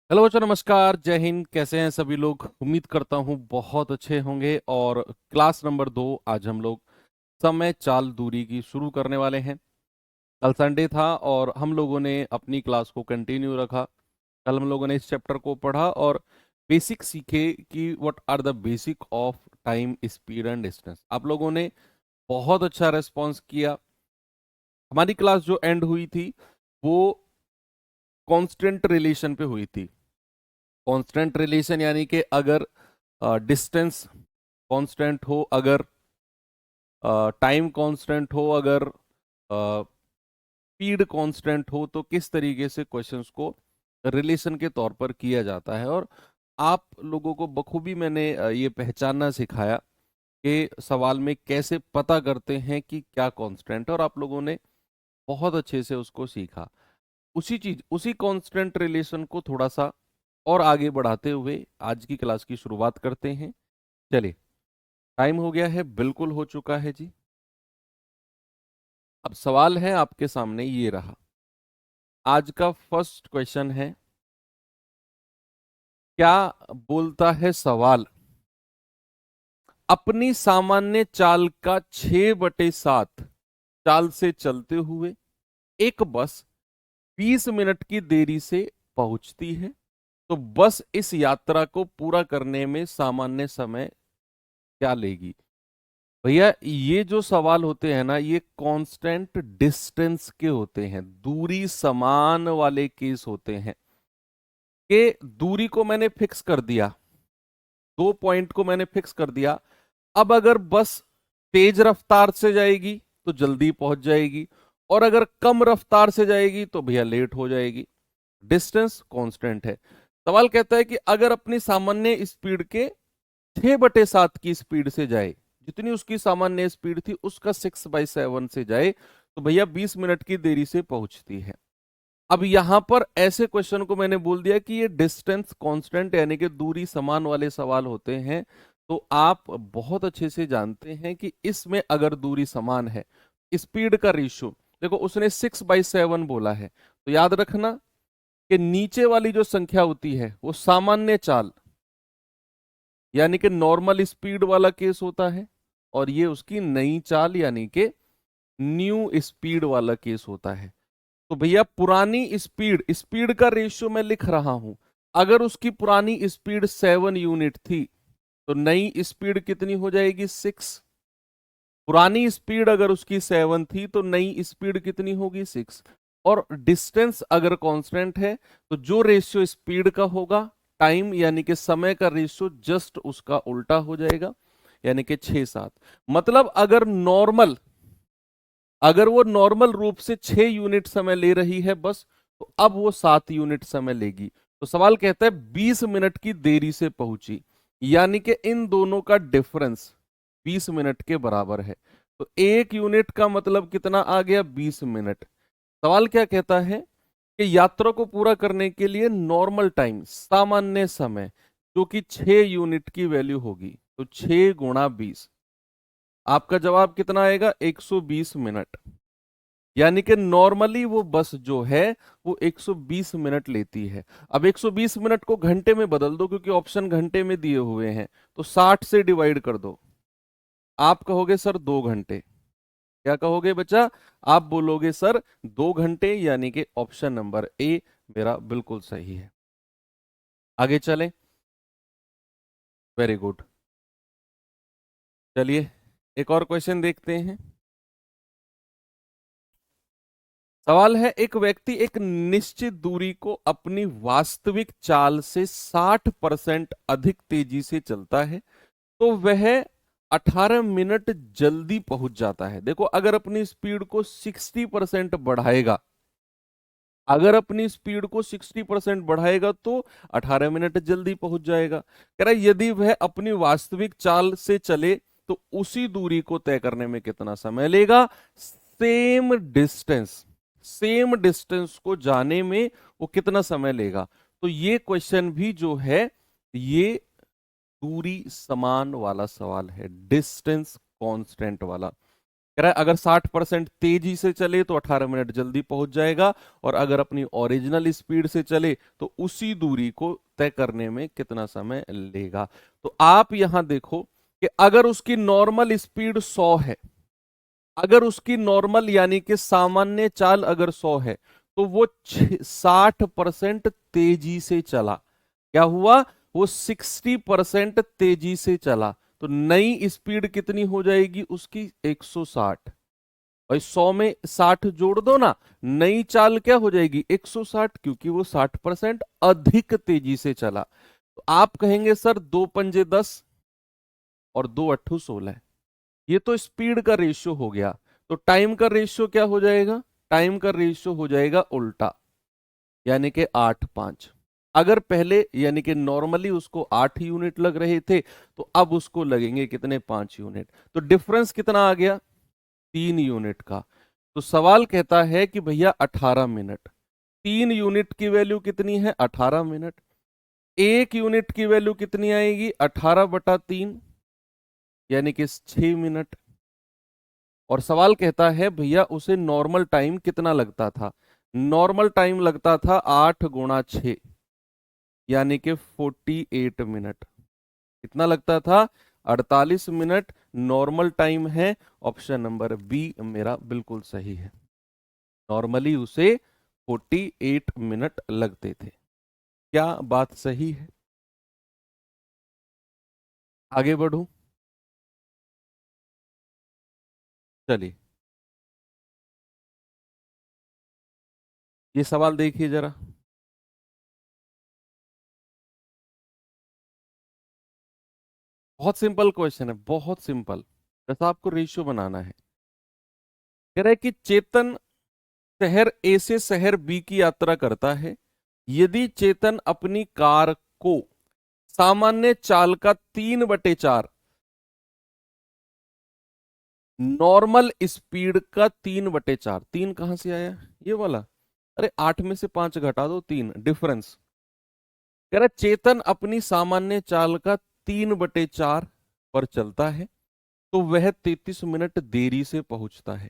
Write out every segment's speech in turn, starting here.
Hello बच्चों, नमस्कार, जय हिंद। कैसे हैं सभी लोग? उम्मीद करता हूं बहुत अच्छे होंगे। और क्लास नंबर 2 आज हम लोग समय चाल दूरी की शुरू करने वाले हैं। कल संडे था और हम लोगों ने अपनी क्लास को कंटिन्यू रखा। कल हम लोगों ने इस चैप्टर को पढ़ा और बेसिक सीखे कि what are the basic of time, speed and distance. आप लोगों ने बहुत अच्छा रेस्पॉन्स किया। हमारी क्लास जो एंड हुई थी वो कांस्टेंट रिलेशन पे हुई थी। कांस्टेंट रिलेशन यानी कि अगर डिस्टेंस कांस्टेंट हो, अगर टाइम कांस्टेंट हो, अगर स्पीड कांस्टेंट हो, तो किस तरीके से क्वेश्चंस को रिलेशन के तौर पर किया जाता है। और आप लोगों को बखूबी मैंने ये पहचानना सिखाया कि सवाल में कैसे पता करते हैं कि क्या कांस्टेंट है, और आप लोगों ने बहुत अच्छे से उसको सीखा। उसी कांस्टेंट रिलेशन को थोड़ा सा और आगे बढ़ाते हुए आज की क्लास की शुरुआत करते हैं। चलिए, टाइम हो गया है, बिल्कुल हो चुका है जी। अब सवाल है आपके सामने, ये रहा। आज का फर्स्ट क्वेश्चन है, क्या बोलता है सवाल? अपनी सामान्य चाल का 6/7 चाल से चलते हुए एक बस 20 मिनट की देरी से पहुंचती है, तो बस इस यात्रा को पूरा करने में सामान्य समय क्या लेगी? भैया, ये जो सवाल होते हैं ना, ये कांस्टेंट डिस्टेंस के होते हैं, दूरी समान वाले केस होते हैं। कि दूरी को मैंने फिक्स कर दिया, 2 पॉइंट को मैंने फिक्स कर दिया। अब अगर बस तेज रफ्तार से जाएगी तो जल्दी पहुंच जाएगी, और अगर कम रफ्तार से जाएगी तो भैया लेट हो जाएगी। डिस्टेंस कांस्टेंट है। सवाल कहता है कि अगर अपनी सामान्य स्पीड के 6/7 की स्पीड से जाए, जितनी उसकी सामान्य स्पीड थी उसका 6/7 से जाए, तो भैया 20 मिनट की देरी से पहुंचती है। अब यहां पर ऐसे क्वेश्चन को मैंने बोल दिया कि ये डिस्टेंस कांस्टेंट यानी कि दूरी समान वाले सवाल होते हैं। तो आप बहुत अच्छे से जानते हैं कि इसमें अगर दूरी समान है, स्पीड का रेशियो, देखो उसने 6/7 बोला है, तो याद रखना कि नीचे वाली जो संख्या होती है वो सामान्य चाल यानी कि नॉर्मल स्पीड वाला केस होता है, और ये उसकी नई चाल यानी कि न्यू स्पीड वाला केस होता है। तो भैया पुरानी स्पीड, स्पीड का रेशियो मैं लिख रहा हूं। अगर उसकी पुरानी स्पीड 7 यूनिट थी, तो नई स्पीड कितनी हो जाएगी? 6। पुरानी स्पीड अगर उसकी 7 थी तो नई स्पीड कितनी होगी? 6। और डिस्टेंस अगर कांस्टेंट है, तो जो रेशियो स्पीड का होगा, टाइम यानी कि समय का रेशियो जस्ट उसका उल्टा हो जाएगा, यानी कि 6/7। मतलब अगर वो नॉर्मल रूप से 6 यूनिट समय ले रही है बस, तो अब वो 7 यूनिट समय लेगी। तो सवाल कहता है 20 मिनट की देरी से पहुंची, यानी कि इन दोनों का डिफरेंस 20 मिनट के बराबर है। तो 1 यूनिट का मतलब कितना आ गया? 20 मिनट। सवाल क्या कहता है कि यात्रा को पूरा करने के लिए नॉर्मल टाइम, सामान्य समय, जो कि 6 यूनिट की वैल्यू होगी, तो 6 × 20। आपका जवाब कितना आएगा? 120 मिनट। यानी कि नॉर्मली वो बस जो है वो 120 मिनट लेती है। अब 120 मिनट को घंटे में बदल दो, क्योंकि ऑप्शन घंटे में दिए हुए हैं, तो 60 से डिवाइड कर दो। आप कहोगे सर 2 घंटे। क्या कहोगे बच्चा? आप बोलोगे सर 2 घंटे, यानी कि ऑप्शन नंबर ए मेरा बिल्कुल सही है। आगे चलें। Very good. चलिए, एक और क्वेश्चन देखते हैं। सवाल है, एक व्यक्ति एक निश्चित दूरी को अपनी वास्तविक चाल से 60% अधिक तेजी से चलता है, तो वह 18 मिनट जल्दी पहुंच जाता है। देखो, अगर अपनी स्पीड को 60% बढ़ाएगा, अगर अपनी स्पीड को 60% बढ़ाएगा तो 18 मिनट जल्दी पहुंच जाएगा। कह रहा है यदि वह अपनी वास्तविक चाल से चले तो उसी दूरी को तय करने में कितना समय लेगा? सेम डिस्टेंस को जाने में वो कितना समय लेगा? तो ये क्वेश्चन भी जो है, ये दूरी समान वाला सवाल है, डिस्टेंस कांस्टेंट वाला। कह रहा है अगर 60% तेजी से चले तो 18 मिनट जल्दी पहुंच जाएगा, और अगर अपनी ओरिजिनल स्पीड से चले तो उसी दूरी को तय करने में कितना समय लेगा। तो आप यहां देखो कि अगर उसकी नॉर्मल स्पीड 100 है, अगर उसकी नॉर्मल यानी कि सामान्य चाल अगर 100 है, तो वो 60% तेजी से चला। क्या हुआ? वो 60% तेजी से चला, तो नई स्पीड कितनी हो जाएगी उसकी? 160। भाई 100 में 60 जोड़ दो ना, नई चाल क्या हो जाएगी? 160, क्योंकि वो 60% अधिक तेजी से चला। तो आप कहेंगे सर 2 पंजे 10 और 2 अट्ठू 16, ये तो स्पीड का रेशियो हो गया। तो टाइम का रेशियो क्या हो जाएगा? टाइम का रेशियो हो जाएगा उल्टा, यानी कि 8:5। अगर पहले यानी कि नॉर्मली उसको 8 यूनिट लग रहे थे, तो अब उसको लगेंगे कितने? 5 यूनिट। तो डिफरेंस कितना आ गया? 3 यूनिट का। तो सवाल कहता है कि भैया 18 मिनट, 3 यूनिट की वैल्यू कितनी है? 18 मिनट। 1 यूनिट की वैल्यू कितनी आएगी? 18/3, यानी कि 6 मिनट। और सवाल कहता है भैया उसे नॉर्मल टाइम कितना लगता था? नॉर्मल टाइम लगता था 8 × 6, यानी कि 48 मिनट। कितना लगता था? 48 मिनट नॉर्मल टाइम है। ऑप्शन नंबर बी मेरा बिल्कुल सही है। नॉर्मली उसे 48 मिनट लगते थे। क्या बात सही है? आगे बढ़ूं? चलिए ये सवाल देखिए जरा। बहुत सिंपल क्वेश्चन है, बहुत सिंपल। बस आपको रेशियो बनाना है। कह रहा है कि चेतन शहर ए से शहर बी की यात्रा करता है। यदि चेतन अपनी कार को सामान्य चाल का 3/4, नॉर्मल स्पीड का 3/4, तीन कहां से आया ये वाला? अरे 8 में से 5 घटा दो, 3 डिफरेंस। कह रहा चेतन अपनी सामान्य चाल का 3/4 पर चलता है, तो वह 33 मिनट देरी से पहुंचता है।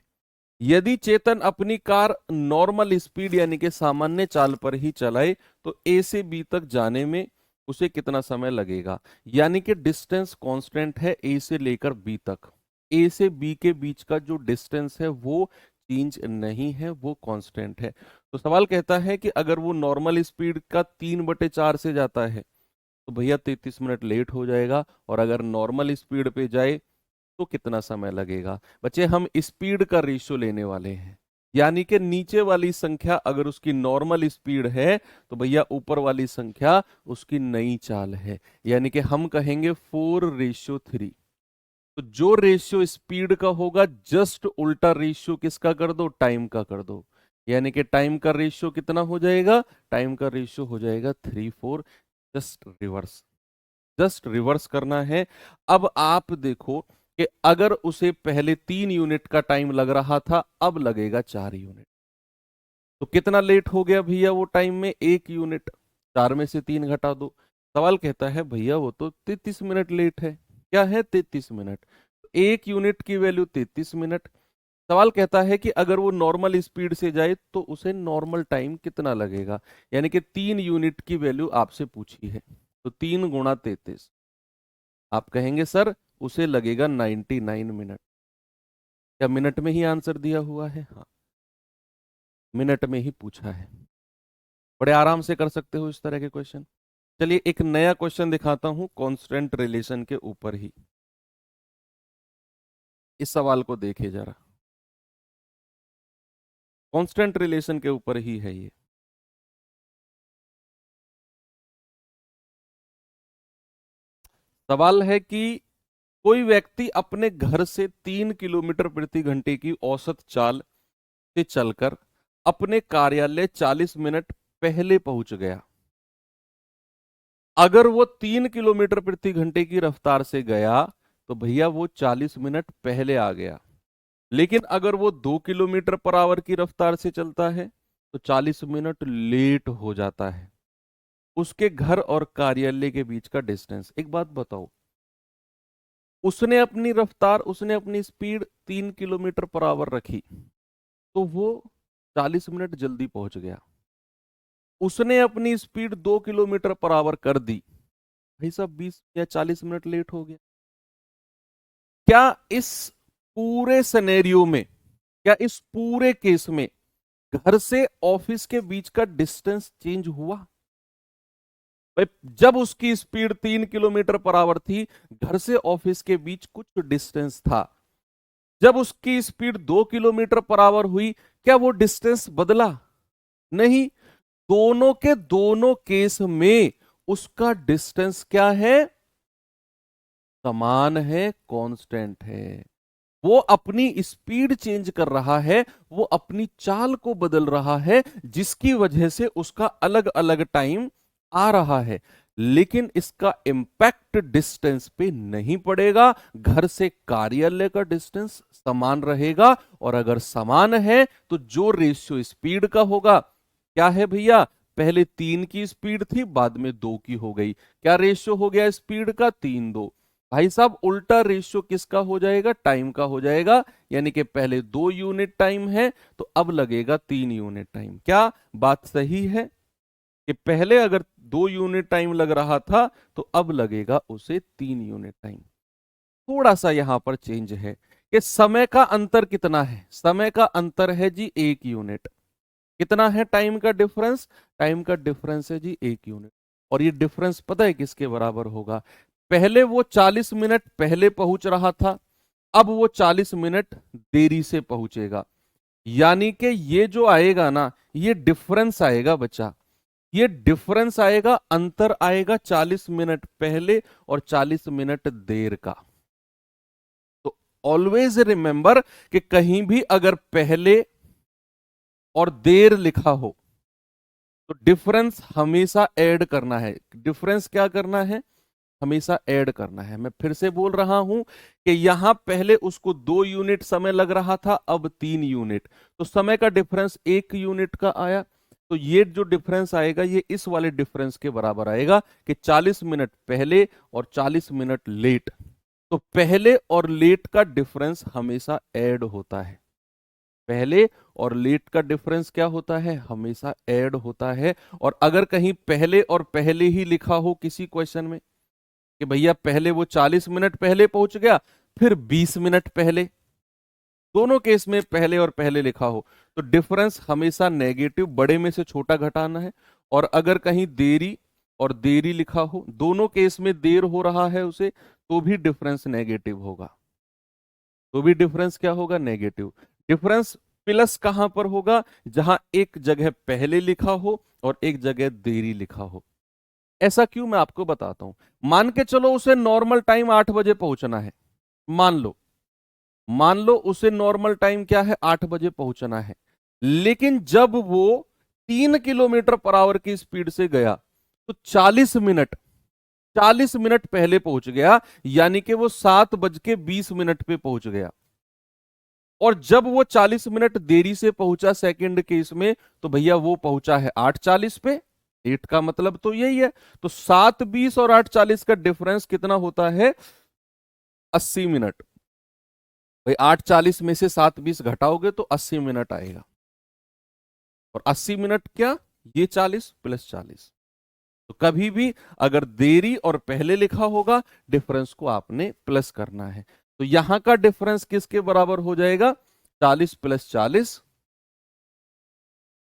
यदि चेतन अपनी कार नॉर्मल स्पीड यानी कि सामान्य चाल पर ही चलाए, तो ए से बी तक जाने में उसे कितना समय लगेगा? यानी कि डिस्टेंस कांस्टेंट है ए से लेकर बी तक। ए से बी के बीच का जो डिस्टेंस है वो चेंज नहीं है, वो कांस्टेंट है। तो सवाल कहता है कि अगर वो नॉर्मल स्पीड का 3/4 से जाता है, तो भैया 33 मिनट लेट हो जाएगा, और अगर नॉर्मल स्पीड पे जाए तो कितना समय लगेगा? बच्चे हम स्पीड का रेशियो लेने वाले हैं, यानी कि नीचे वाली संख्या अगर उसकी नॉर्मल स्पीड है, तो भैया ऊपर वाली संख्या उसकी नई चाल है, यानी कि हम कहेंगे 4:3। तो जो रेशियो स्पीड का होगा जस्ट उल्टा रेशियो किसका कर दो? टाइम का कर दो। यानी कि टाइम का रेशियो कितना हो जाएगा? टाइम का रेशियो हो जाएगा 3:4। जस्ट रिवर्स, जस्ट रिवर्स करना है। अब आप देखो कि अगर उसे पहले 3 यूनिट का टाइम लग रहा था, अब लगेगा 4 यूनिट, तो कितना लेट हो गया भैया वो टाइम में? 1 यूनिट। 4 में से 3 घटा दो। सवाल कहता है भैया वो तो 33 मिनट लेट है। क्या है? 33 मिनट। 1 यूनिट की वैल्यू 33 मिनट। सवाल कहता है कि अगर वो नॉर्मल स्पीड से जाए तो उसे नॉर्मल टाइम कितना लगेगा? यानी कि 3 यूनिट की वैल्यू आपसे पूछी है, तो 3 × 33। आप कहेंगे सर उसे लगेगा 99 मिनट। क्या मिनट में ही आंसर दिया हुआ है? हाँ, मिनट में ही पूछा है। बड़े आराम से कर सकते हो इस तरह के क्वेश्चन। चलिए एक नया क्वेश्चन दिखाता हूं कांस्टेंट रिलेशन के ऊपर ही। इस सवाल को देखिए जरा, कांस्टेंट रिलेशन के ऊपर ही है ये। सवाल है कि कोई व्यक्ति अपने घर से 3 किलोमीटर प्रति घंटे की औसत चाल से चलकर अपने कार्यालय 40 मिनट पहले पहुंच गया। अगर वो 3 किलोमीटर प्रति घंटे की रफ्तार से गया, तो भैया वो 40 मिनट पहले आ गया। लेकिन अगर वो 2 किलोमीटर पर आवर की रफ्तार से चलता है, तो 40 मिनट लेट हो जाता है। उसके घर और कार्यालय के बीच का डिस्टेंस, एक बात बताओ, उसने अपनी रफ्तार, उसने अपनी स्पीड 3 किलोमीटर पर आवर रखी, तो वो 40 मिनट जल्दी पहुंच गया। उसने अपनी स्पीड 2 किलोमीटर पर आवर कर दी, भाई साहब 20 या 40 मिनट लेट हो गया। क्या इस पूरे सिनेरियो में, क्या इस पूरे केस में घर से ऑफिस के बीच का डिस्टेंस चेंज हुआ? भाई जब उसकी स्पीड 3 किलोमीटर पर आवर थी, घर से ऑफिस के बीच कुछ डिस्टेंस था। जब उसकी स्पीड 2 किलोमीटर पर आवर हुई, क्या वो डिस्टेंस बदला? नहीं। दोनों के दोनों केस में उसका डिस्टेंस क्या है? समान है, कांस्टेंट है। वो अपनी स्पीड चेंज कर रहा है, वो अपनी चाल को बदल रहा है, जिसकी वजह से उसका अलग अलग टाइम आ रहा है। लेकिन इसका इंपैक्ट डिस्टेंस पे नहीं पड़ेगा। घर से कार्यालय का डिस्टेंस समान रहेगा, और अगर समान है तो जो रेशियो स्पीड का होगा, क्या है भैया, पहले 3 की स्पीड थी, बाद में 2 की हो गई। क्या रेशियो हो गया स्पीड का? 3:2। भाई साहब उल्टा रेशियो किसका हो जाएगा? टाइम का हो जाएगा। यानी कि पहले 2 यूनिट टाइम है, तो अब लगेगा 3 यूनिट टाइम। क्या बात सही है कि पहले अगर 2 यूनिट टाइम लग रहा था, तो अब लगेगा उसे 3 यूनिट टाइम? थोड़ा सा यहां पर चेंज है कि समय का अंतर कितना है। समय का अंतर है जी 1 यूनिट। कितना है टाइम का डिफरेंस? टाइम का डिफरेंस है जी 1 यूनिट। और ये डिफरेंस पता है किसके बराबर होगा? पहले वो 40 मिनट पहले पहुंच रहा था, अब वो 40 मिनट देरी से पहुंचेगा। यानी कि ये जो आएगा ना, ये डिफरेंस आएगा बच्चा, ये डिफरेंस आएगा, अंतर आएगा 40 मिनट पहले और 40 मिनट देर का। तो ऑलवेज रिमेंबर कि कहीं भी अगर पहले और देर लिखा हो, तो डिफरेंस हमेशा ऐड करना है। डिफरेंस क्या करना है? हमेशा ऐड करना है। मैं फिर से बोल रहा हूं कि यहां पहले उसको 2 यूनिट समय लग रहा था, अब 3 यूनिट, तो समय का डिफरेंस 1 यूनिट का आया। तो ये जो डिफरेंस आएगा, ये इस वाले डिफरेंस के बराबर आएगा कि 40 मिनट पहले और 40 मिनट लेट। तो पहले और लेट का डिफरेंस हमेशा ऐड होता है। पहले और लेट का डिफरेंस क्या होता है? हमेशा ऐड होता है। और अगर कहीं पहले और पहले ही लिखा हो किसी क्वेश्चन में कि भैया पहले वो 40 मिनट पहले पहुंच गया, फिर 20 मिनट पहले, दोनों केस में पहले और पहले लिखा हो, तो डिफरेंस हमेशा नेगेटिव, बड़े में से छोटा घटाना है। और अगर कहीं देरी और देरी लिखा हो, दोनों केस में देर हो रहा है उसे, तो भी डिफरेंस नेगेटिव होगा। तो भी डिफरेंस क्या होगा? नेगेटिव। डिफरेंस प्लस कहां पर होगा? जहां एक जगह पहले लिखा हो और एक जगह देरी लिखा हो। ऐसा क्यों, मैं आपको बताता हूं। मान के चलो उसे नॉर्मल टाइम 8 बजे पहुंचना है। मान लो, मान लो उसे नॉर्मल टाइम क्या है? 8 बजे पहुंचना है। लेकिन जब वो 3 किलोमीटर पर आवर की स्पीड से गया, तो 40 मिनट पहले पहुंच गया। यानी कि वो 7:20 पे पहुंच गया। और जब वो 40 मिनट देरी से पहुंचा सेकंड केस में, तो भैया वो पहुंचा है 8:40 पे। 8 का मतलब तो यही है। तो 7:20 और 8:40 का डिफरेंस कितना होता है? 80 मिनट। भाई 8:40 में से 7:20 घटाओगे तो 80 मिनट आएगा। और 80 मिनट क्या? ये 40 प्लस 40। तो कभी भी अगर देरी और पहले लिखा होगा, डिफरेंस को आपने प्लस करना है। तो यहां का डिफरेंस किसके बराबर हो जाएगा? 40 प्लस 40,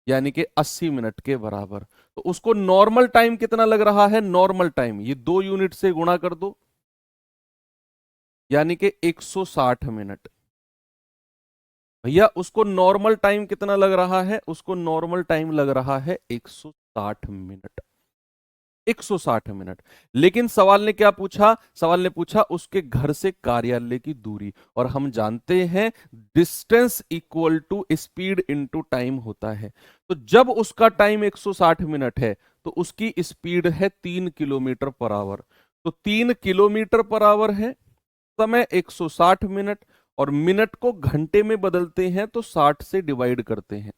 यानी कि 80 मिनट के बराबर। तो उसको नॉर्मल टाइम कितना लग रहा है? नॉर्मल टाइम ये 2 यूनिट से गुणा कर दो, यानी कि 160 मिनट। भैया उसको नॉर्मल टाइम कितना लग रहा है? उसको नॉर्मल टाइम लग रहा है 160 मिनट। 160 मिनट। लेकिन सवाल ने क्या पूछा? सवाल ने पूछा उसके घर से कार्यालय की दूरी। और हम जानते हैं distance equal to speed into time होता है। तो जब उसका टाइम 160 मिनट है, तो उसकी स्पीड है 3 किलोमीटर पर आवर। तो 3 किलोमीटर पर आवर है, समय 160 मिनट, और मिनट को घंटे में बदलते हैं तो 60 से डिवाइड करते हैं।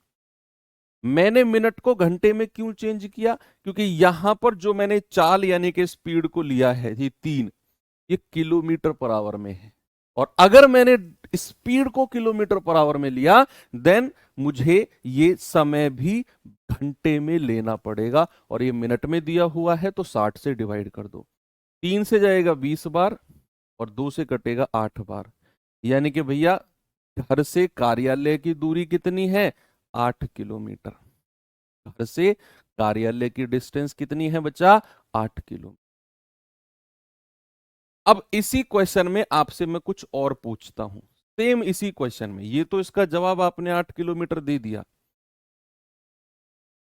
मैंने मिनट को घंटे में क्यों चेंज किया? क्योंकि यहां पर जो मैंने चाल यानी कि स्पीड को लिया है ये 3, ये किलोमीटर पर आवर में है, और अगर मैंने स्पीड को किलोमीटर पर आवर में लिया देन मुझे ये समय भी घंटे में लेना पड़ेगा, और ये मिनट में दिया हुआ है तो 60 से डिवाइड कर दो। 3 से जाएगा 20 बार और 2 से कटेगा 8 बार, यानी कि भैया घर से कार्यालय की दूरी कितनी है? 8 किलोमीटर। घर से कार्यालय की डिस्टेंस कितनी है बच्चा? 8 किलोमीटर। अब इसी क्वेश्चन में आपसे मैं कुछ और पूछता हूं, सेम इसी क्वेश्चन में, ये तो इसका जवाब आपने 8 किलोमीटर दे दिया।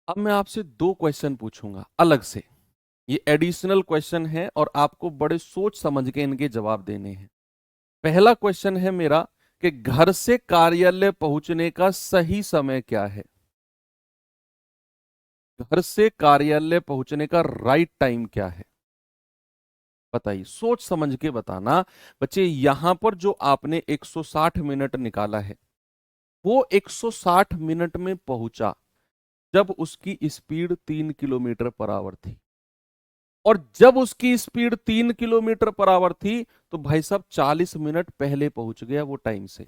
अब मैं आपसे दो क्वेश्चन पूछूंगा अलग से, ये एडिशनल क्वेश्चन है और आपको बड़े सोच समझ के इनके जवाब देने हैं। पहला क्वेश्चन है मेरा कि घर से कार्यालय पहुंचने का सही समय क्या है? घर से कार्यालय पहुंचने का राइट टाइम क्या है? बताइए, सोच समझ के बताना। बच्चे यहां पर जो आपने 160 मिनट निकाला है, वो 160 मिनट में पहुंचा जब उसकी स्पीड 3 किलोमीटर पर आवर थी, और जब उसकी स्पीड 3 किलोमीटर पर आवर थी तो भाई साहब 40 मिनट पहले पहुंच गया वो टाइम से।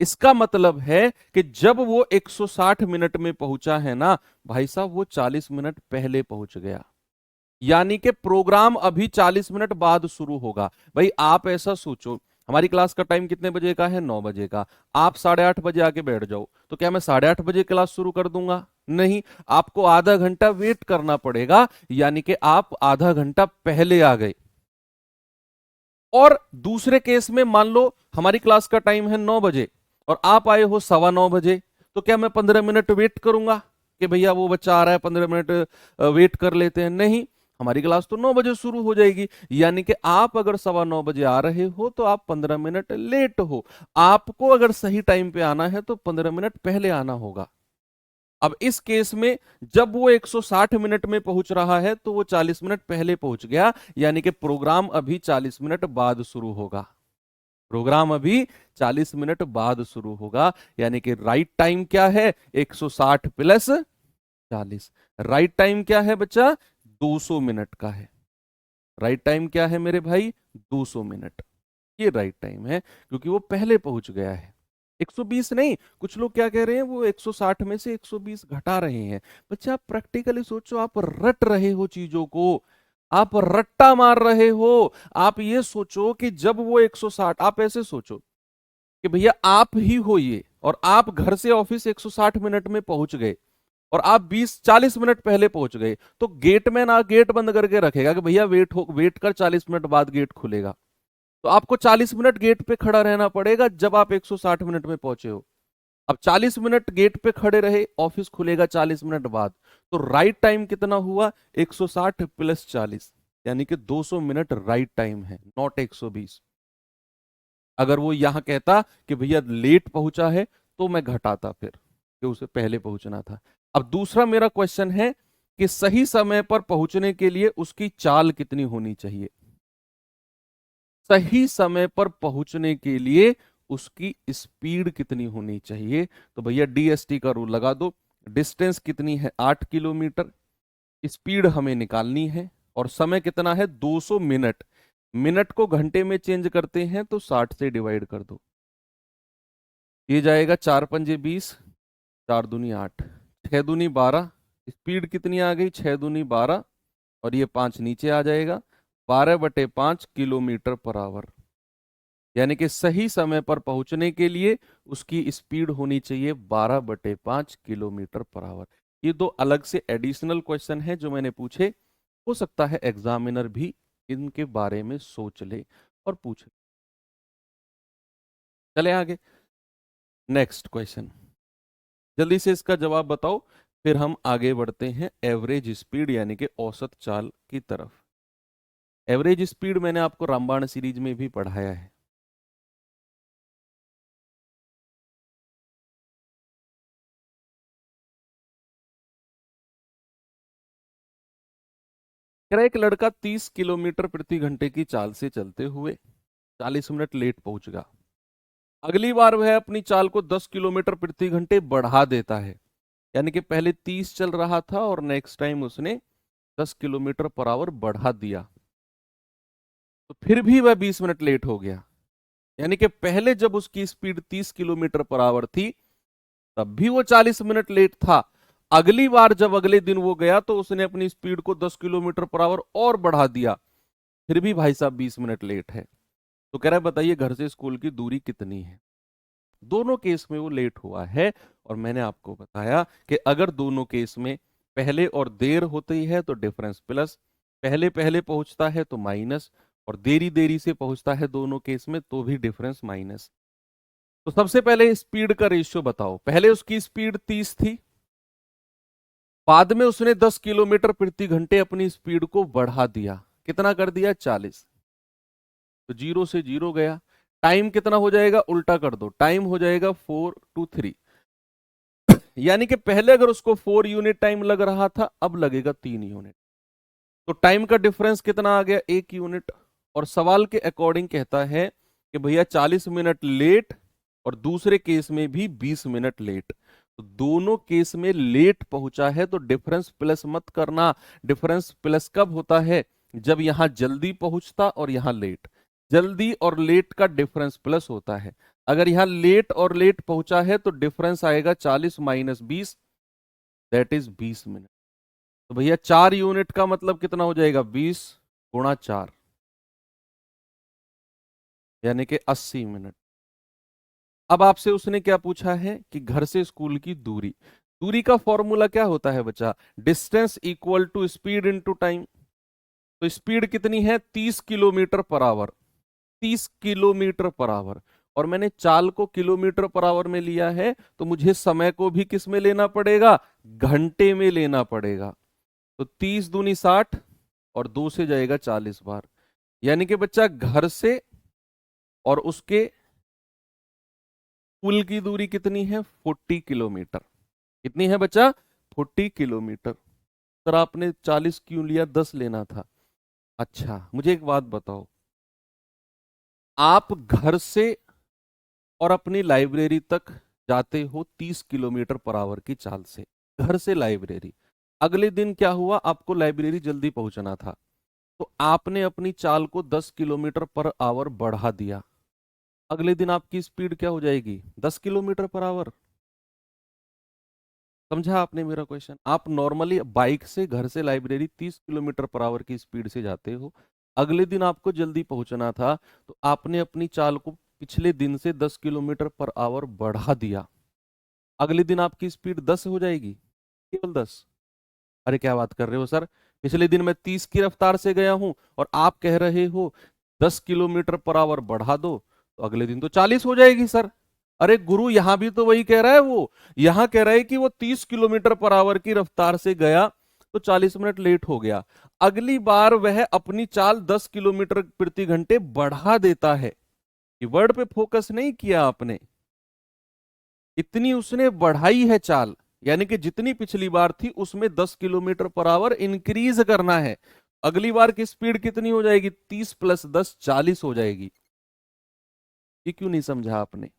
इसका मतलब है कि जब वो 160 मिनट में पहुंचा है ना भाई साहब, वो 40 मिनट पहले पहुंच गया, यानी कि प्रोग्राम अभी 40 मिनट बाद शुरू होगा। भाई आप ऐसा सोचो, हमारी क्लास का टाइम कितने बजे का है? 9 बजे का। आप 8:30 बजे आके बैठ जाओ, तो क्या मैं 8:30 बजे क्लास शुरू कर दूंगा? नहीं, आपको आधा घंटा वेट करना पड़ेगा, यानी कि आप आधा घंटा पहले आ गए। और दूसरे केस में मान लो हमारी क्लास का टाइम है 9 बजे और आप आए हो 9:15 बजे, तो क्या मैं 15 मिनट वेट करूंगा कि भैया वो बच्चा आ रहा है 15 मिनट वेट कर लेते हैं? नहीं, हमारी क्लास तो 9 बजे शुरू हो जाएगी, यानी कि आप अगर 9:15 बजे आ रहे हो तो आप 15 मिनट लेट हो। आपको अगर सही टाइम पे आना है तो 15 मिनट पहले आना होगा। अब इस केस में जब वो 160 मिनट में पहुंच रहा है तो वो 40 मिनट पहले पहुंच गया, यानी कि प्रोग्राम अभी 40 मिनट बाद शुरू होगा। प्रोग्राम अभी 40 मिनट बाद शुरू होगा, यानी कि राइट टाइम क्या है? 160 प्लस 40। राइट टाइम क्या है बच्चा? 200 मिनट का है। राइट टाइम क्या है मेरे भाई? 200 मिनट। ये राइट टाइम है क्योंकि वो पहले पहुंच गया है। 120 नहीं, कुछ लोग क्या कह रहे हैं, वो 160 में से 120 घटा रहे हैं। बच्चा आप प्रैक्टिकली सोचो, आप रट रहे हो चीजों को, आप रट्टा मार रहे हो। आप ये सोचो कि जब वो 160, आप ऐसे सोचो कि भैया आप ही हो ये, और आप घर से ऑफिस 160 मिनट में पहुंच गए और आप 20-40 मिनट पहले पहुंच गए, तो गेटमैन आ गेट बंद करके रखेगा कि भैया वेट कर, 40 मिनट बाद गेट खुलेगा। तो आपको 40 मिनट गेट पे खड़ा रहना पड़ेगा जब आप 160 मिनट में पहुंचे हो। अब 40 मिनट गेट पे खड़े रहे, ऑफिस खुलेगा 40 मिनट बाद, तो राइट टाइम कितना हुआ? 160 प्लस 40, यानी कि 200 मिनट राइट टाइम है, नॉट 120। अगर वो यहां कहता कि भैया लेट पहुंचा है तो मैं घटाता फिर कि उसे पहले पहुंचना था। अब दूसरा मेरा क्वेश्चन है कि सही समय पर पहुंचने के लिए उसकी चाल कितनी होनी चाहिए? सही समय पर पहुंचने के लिए उसकी स्पीड कितनी होनी चाहिए? तो भैया डीएसटी का रूल लगा दो। डिस्टेंस कितनी है? 8 किलोमीटर। स्पीड हमें निकालनी है और समय कितना है? 200 मिनट। मिनट को घंटे में चेंज करते हैं तो 60 से डिवाइड कर दो, ये जाएगा 4×5 = 20, 4×2 = 8, 6×2 = 12। स्पीड कितनी आ गई? 6×2 = 12, और ये 5 नीचे आ जाएगा, 12/5 किलोमीटर पर आवर। यानी कि सही समय पर पहुंचने के लिए उसकी स्पीड होनी चाहिए 12/5 किलोमीटर पर आवर। ये दो अलग से एडिशनल क्वेश्चन है जो मैंने पूछे, हो सकता है एग्जामिनर भी इनके बारे में सोच ले और पूछे। चले आगे, नेक्स्ट क्वेश्चन, जल्दी से इसका जवाब बताओ, फिर हम आगे बढ़ते हैं एवरेज स्पीड यानी कि औसत चाल की तरफ। एवरेज स्पीड मैंने आपको रामबाण सीरीज में भी पढ़ाया है। कह रहा है एक लड़का 30 किलोमीटर प्रति घंटे की चाल से चलते हुए 40 मिनट लेट पहुंचेगा। अगली बार वह अपनी चाल को 10 किलोमीटर प्रति घंटे बढ़ा देता है, यानी कि पहले 30 चल रहा था और नेक्स्ट टाइम उसने 10 किलोमीटर पर आवर बढ़ा दिया। फिर भी वह 20 मिनट लेट हो गया। यानी कि पहले जब उसकी स्पीड 30 किलोमीटर पर आवर थी तब भी वो 40 मिनट लेट था। अगली बार जब अगले दिन वो गया तो उसने अपनी स्पीड को 10 किलोमीटर पर आवर और बढ़ा दिया, फिर भी भाई साहब 20 मिनट लेट है। तो कह रहा है बताइए घर से स्कूल की दूरी कितनी है। दोनों केस में वो लेट हुआ है। और मैंने आपको बताया कि अगर दोनों केस में पहले और देर होती है तो डिफरेंस प्लस, पहले पहले पहुंचता है तो माइनस, और देरी देरी से पहुंचता है दोनों केस में तो भी डिफरेंस माइनस। तो सबसे पहले स्पीड का रेशियो बताओ। पहले उसकी स्पीड 30 थी, बाद में उसने 10 किलोमीटर प्रति घंटे अपनी स्पीड को बढ़ा दिया। कितना कर दिया? 40। तो 0 से 0 गया। टाइम कितना हो जाएगा? उल्टा कर दो, टाइम हो जाएगा 4 to 3। यानी कि पहले अगर उसको 4 यूनिट टाइम लग रहा था, अब लगेगा 3 यूनिट। तो टाइम का डिफरेंस कितना आ गया? 1 यूनिट। और सवाल के अकॉर्डिंग कहता है कि भैया 40 मिनट लेट, और दूसरे केस में भी 20 मिनट लेट। तो दोनों केस में लेट पहुंचा है तो डिफरेंस प्लस मत करना। डिफरेंस प्लस कब होता है? जब यहां जल्दी पहुंचता और यहां लेट। जल्दी और लेट का डिफरेंस प्लस होता है। अगर यहां लेट और लेट पहुंचा है तो डिफरेंस आएगा 40 माइनस 20, दैट इज 20 मिनट। तो भैया 4 यूनिट का मतलब कितना हो जाएगा? 20 गुणा 4, यानी कि 80 मिनट। अब आपसे उसने क्या पूछा है कि घर से स्कूल की दूरी। दूरी का फॉर्मूला क्या होता है बच्चा? Distance equal to speed into time. तो स्पीड कितनी है? 30 kilometre per hour. 30 kilometre per hour. और मैंने चाल को किलोमीटर पर आवर में लिया है, तो मुझे समय को भी किस में लेना पड़ेगा? घंटे में लेना पड़ेगा। तो 30 दूनी 60, और 2 से जाएगा 40 बार। यानी कि बच्चा घर से और उसके पुल की दूरी कितनी है? 40 किलोमीटर। कितनी है बच्चा? 40 किलोमीटर। सर आपने 40 क्यों लिया? 10 लेना था। अच्छा मुझे एक बात बताओ, आप घर से और अपनी लाइब्रेरी तक जाते हो 30 किलोमीटर पर आवर की चाल से, घर से लाइब्रेरी। अगले दिन क्या हुआ? आपको लाइब्रेरी जल्दी पहुंचना था, तो आपने अपनी चाल को 10 किलोमीटर पर आवर बढ़ा दिया। अगले दिन आपकी स्पीड क्या हो जाएगी? 10 किलोमीटर पर आवर। समझा आपने मेरा क्वेश्चन? आप नॉर्मली बाइक से घर से लाइब्रेरी 30 किलोमीटर पर आवर की स्पीड से जाते हो। अगले दिन आपको जल्दी पहुंचना था, तो आपने अपनी चाल को पिछले दिन से 10 किलोमीटर पर आवर बढ़ा दिया। अगले दिन आपकी स्पीड 10 हो जाएगी, केवल 10। अरे क्या बात कर रहे हो सर, पिछले दिन मैं 30 की रफ्तार से गया हूं और आप कह रहे हो 10 किलोमीटर पर आवर बढ़ा दो, तो अगले दिन तो 40 हो जाएगी सर। अरे गुरु यहां भी तो वही कह रहा है, वो यहां कह रहा है कि वो 30 किलोमीटर पर आवर की रफ्तार से गया तो 40 मिनट लेट हो गया। अगली बार वह अपनी चाल 10 किलोमीटर प्रति घंटे बढ़ा देता है। कि वर्ड पे फोकस नहीं किया आपने, इतनी उसने बढ़ाई है चाल, यानी कि जितनी पिछली बार थी उसमें 10 किलोमीटर पर आवर इंक्रीज करना है। अगली बार की स्पीड कितनी हो जाएगी? 30 प्लस 10 40 हो जाएगी। ये क्यों नहीं समझा आपने?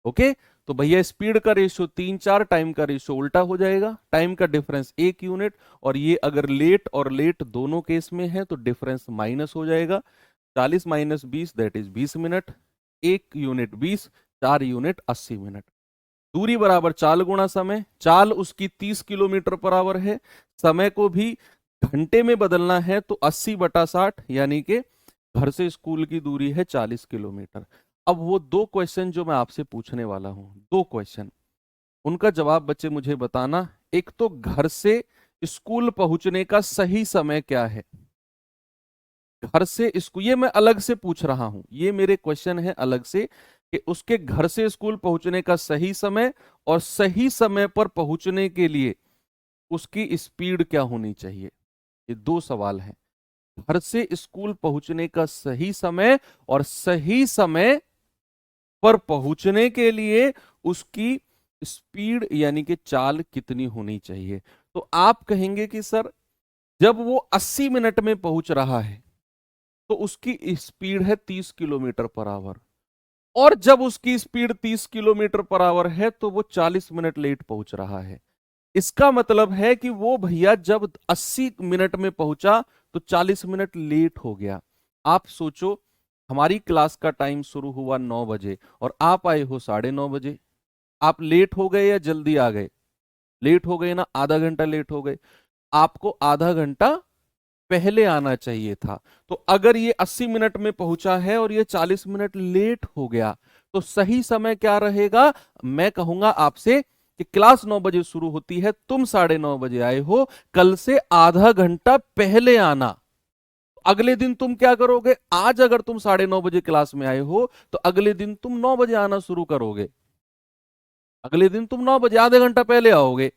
ओके। तो भैया स्पीड का रेशियो 3-4, टाइम का रेशियो उल्टा हो जाएगा। टाइम का डिफरेंस 1 यूनिट, और ये अगर लेट और लेट दोनों केस में है तो डिफरेंस माइनस हो जाएगा। 40 minus 20 that is 20 minute. 1 unit 20, 4 unit 80 minute. दूरी बराबर चाल गुणा समय। चाल उसकी 30 किलोमीटर पर आवर है, समय को भी घंटे में बदलना है तो 80/60, यानी कि घर से स्कूल की दूरी है 40 किलोमीटर। अब वो 2 क्वेश्चन जो मैं आपसे पूछने वाला हूं, 2 क्वेश्चन, उनका जवाब बच्चे मुझे बताना। एक तो घर से स्कूल पहुंचने का सही समय क्या है? घर से स्कूल, ये मैं अलग से पूछ रहा हूं, ये मेरे क्वेश्चन है अलग से कि उसके घर से स्कूल पहुंचने का सही समय, और सही समय पर पहुंचने के लिए उसकी स्पीड क्या होनी चाहिए। ये 2 सवाल हैं। घर से स्कूल पहुंचने का सही समय, और सही समय पर पहुंचने के लिए उसकी स्पीड यानी कि चाल कितनी होनी चाहिए। तो आप कहेंगे कि सर जब वो 80 मिनट में पहुंच रहा है तो उसकी स्पीड है 30 किलोमीटर पर आवर, और जब उसकी स्पीड 30 किलोमीटर पर आवर है तो वो 40 मिनट लेट पहुंच रहा है। इसका मतलब है कि वो भैया जब 80 मिनट में पहुंचा तो 40 मिनट लेट हो गया। आप सोचो, हमारी क्लास का टाइम शुरू हुआ 9 बजे और आप आए हो 9:30 बजे। आप लेट हो गए या जल्दी आ गए? लेट हो गए ना, आधा घंटा लेट हो गए। आपको आधा घंटा पहले आना चाहिए था। तो अगर ये 80 मिनट में पहुंचा है और ये 40 मिनट लेट हो गया, तो सही समय क्या रहेगा? मैं कहूंगा आपसे कि क्लास 9 बजे शुरू होती है, तुम 9:30 बजे आए हो, कल से आधा घंटा पहले आना। अगले दिन तुम क्या करोगे? आज अगर तुम 9:30 बजे क्लास में आए हो, तो अगले दिन तुम 9 बजे आना शुरू करोगे। अगले दिन तुम 9 बजे आधे घंटा पहले आओगे।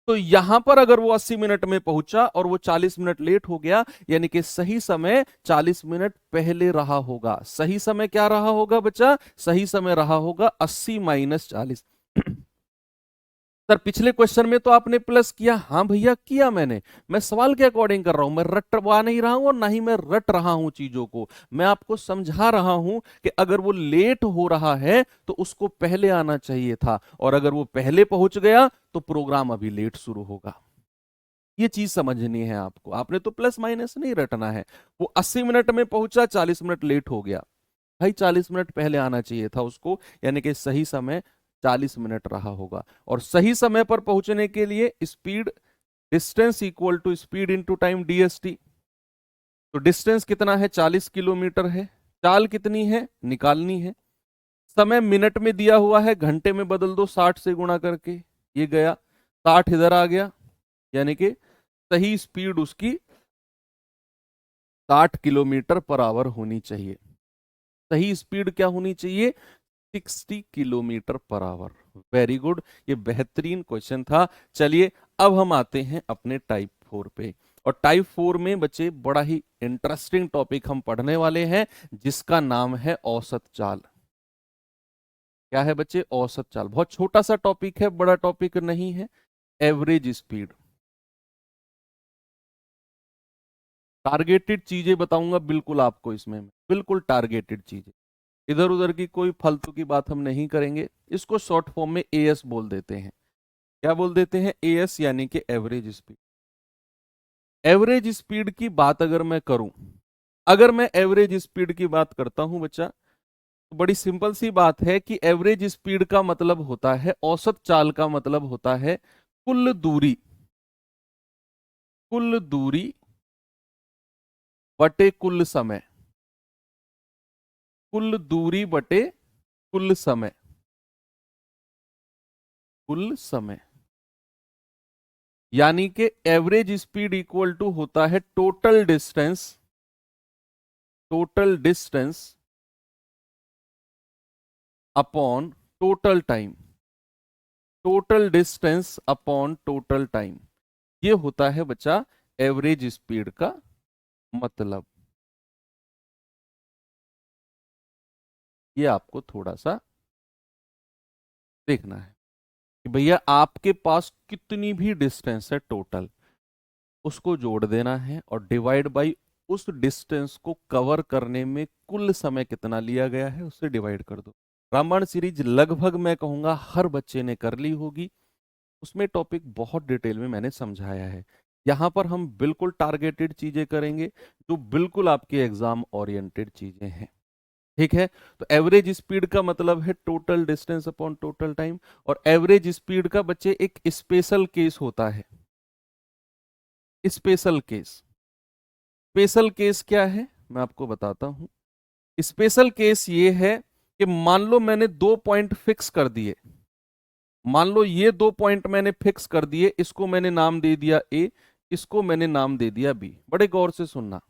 तो यहां पर अगर वो 80 मिनट में पहुंचा और वो 40 मिनट लेट हो गया, यानी कि सही समय 40 मिनट पहले रहा होगा। सही समय क्या रहा होगा बच्चा? सही समय रहा होगा 80 - 40। सर पिछले क्वेश्चन में तो आपने प्लस किया। हाँ भैया किया मैंने। मैं सवाल के अकॉर्डिंग कर रहा हूं, मैं रटवा नहीं रहा हूं और ना ही मैं रट रहा हूं चीजों को। मैं आपको समझा रहा हूं कि अगर वो लेट हो रहा है तो उसको पहले आना चाहिए था, और अगर वो पहले पहुंच गया तो प्रोग्राम अभी लेट शुरू होगा। ये चीज समझनी है आपको। आपने तो प्लस माइनस नहीं रटना है। वो 80 मिनट में पहुंचा, 40 मिनट लेट हो गया, भाई 40 मिनट पहले आना चाहिए था उसको, यानी कि सही समय 40 मिनट रहा होगा। और सही समय पर पहुंचने के लिए speed, distance equal to speed into time, DST. तो डिस्टेंस कितना है? 40 किलोमीटर है। चाल कितनी है? निकालनी है। समय मिनट में दिया हुआ है, घंटे में बदल दो 60 से गुणा करके। ये गया 60, इधर आ गया, यानी कि सही स्पीड उसकी 60 किलोमीटर पर आवर होनी चाहिए। सही स्पीड क्या होनी चाहिए? 60 kilometre per hour. Very good, ये बेहतरीन क्वेश्चन था। चलिए अब हम आते हैं अपने टाइप 4 पे। और टाइप 4 में बच्चे बड़ा ही इंटरेस्टिंग टॉपिक हम पढ़ने वाले हैं, जिसका नाम है औसत चाल। क्या है बच्चे? औसत चाल। बहुत छोटा सा टॉपिक है, बड़ा टॉपिक नहीं है। Average speed. टारगेटेड चीजें बताऊंगा बिल्कुल आपको इसमें, बिल्कुल टारगेटेड चीजें। इधर उधर की कोई फालतू की बात हम नहीं करेंगे। इसको शॉर्ट फॉर्म में एएस बोल देते हैं। क्या बोल देते हैं? एएस, यानी कि एवरेज स्पीड। एवरेज स्पीड की बात अगर मैं करूं, अगर मैं एवरेज स्पीड की बात करता हूं बच्चा, तो बड़ी सिंपल सी बात है कि एवरेज स्पीड का मतलब होता है, औसत चाल का मतलब होता है कुल दूरी, कुल दूरी बटे कुल समय, कुल दूरी बटे कुल समय, कुल समय। यानी कि एवरेज स्पीड इक्वल टू होता है total distance, total distance upon total time, total distance upon total time. ये होता है बच्चा एवरेज स्पीड का मतलब। ये आपको थोड़ा सा देखना है कि भैया आपके पास कितनी भी डिस्टेंस है टोटल, उसको जोड़ देना है और डिवाइड बाई उस डिस्टेंस को कवर करने में कुल समय कितना लिया गया है उससे डिवाइड कर दो। रामायण सीरीज लगभग मैं कहूंगा हर बच्चे ने कर ली होगी। उसमें टॉपिक बहुत डिटेल में मैंने समझाया है। यहां पर हम बिल्कुल टारगेटेड चीजें करेंगे, जो बिल्कुल आपके एग्जाम ओरिएंटेड चीजें हैं। ठीक है? तो एवरेज स्पीड का मतलब है total distance upon total time. और एवरेज स्पीड का बच्चे एक स्पेशल केस होता है। स्पेशल केस, स्पेशल केस क्या है मैं आपको बताता हूं। स्पेशल केस ये है कि मान लो मैंने 2 पॉइंट फिक्स कर दिए, मान लो ये 2 पॉइंट मैंने फिक्स कर दिए, इसको मैंने नाम दे दिया ए, इसको मैंने नाम दे दिया बी। बड़े गौर से सुनना,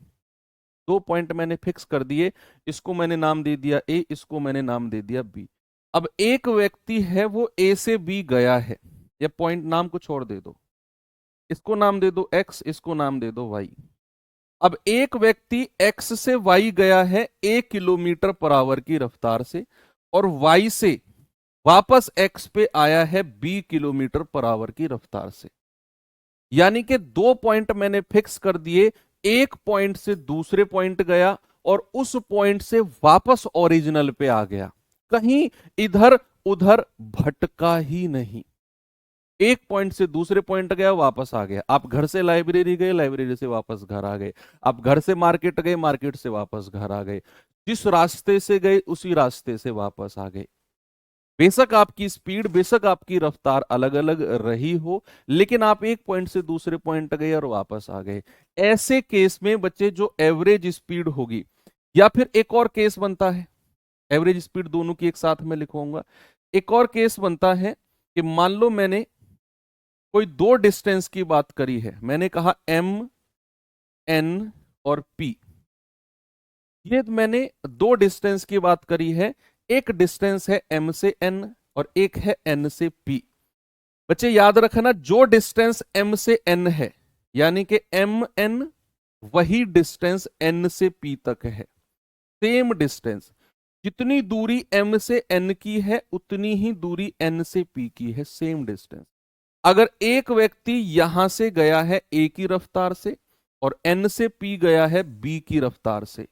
2 पॉइंट मैंने फिक्स कर दिए, इसको मैंने नाम दे दिया ए, इसको मैंने नाम दे दिया बी। अब एक व्यक्ति है वो ए से बी गया है, या पॉइंट नाम को छोड़ दे दो, इसको नाम दे दो एक्स, इसको नाम दे दो वाई। अब एक व्यक्ति एक्स से वाई गया है 1 किलोमीटर पर आवर की रफ्तार से, और वाई से वापस एक्स पे आया है 20 किलोमीटर पर आवर की रफ्तार से। यानी कि 2 पॉइंट मैंने फिक्स कर दिए, एक पॉइंट से दूसरे पॉइंट गया और उस पॉइंट से वापस ओरिजिनल पे आ गया, कहीं इधर उधर भटका ही नहीं। एक पॉइंट से दूसरे पॉइंट गया, वापस आ गया। आप घर से लाइब्रेरी गए, लाइब्रेरी से वापस घर आ गए। आप घर से मार्केट गए, मार्केट से वापस घर आ गए। जिस रास्ते से गए उसी रास्ते से वापस आ गए। बेशक आपकी स्पीड, बेशक आपकी रफ्तार अलग अलग रही हो, लेकिन आप एक पॉइंट से दूसरे पॉइंट गए और वापस आ गए। ऐसे केस में बच्चे जो एवरेज स्पीड होगी, या फिर एक और केस बनता है, एवरेज स्पीड दोनों की एक साथ में लिखूंगा। एक और केस बनता है कि मान लो मैंने कोई दो डिस्टेंस की बात करी है, मैंने कहा एम, एन और पी। ये मैंने दो डिस्टेंस की बात करी है। एक डिस्टेंस है एम से एन और एक है एन से पी। बच्चे याद रखना, जो डिस्टेंस एम से एन है, यानी कि एम एन, वही डिस्टेंस एन से पी तक है। सेम डिस्टेंस, जितनी दूरी एम से एन की है उतनी ही दूरी एन से पी की है, सेम डिस्टेंस। अगर एक व्यक्ति यहां से गया है ए की रफ्तार से और एन से पी गया है बी की रफ्तार से,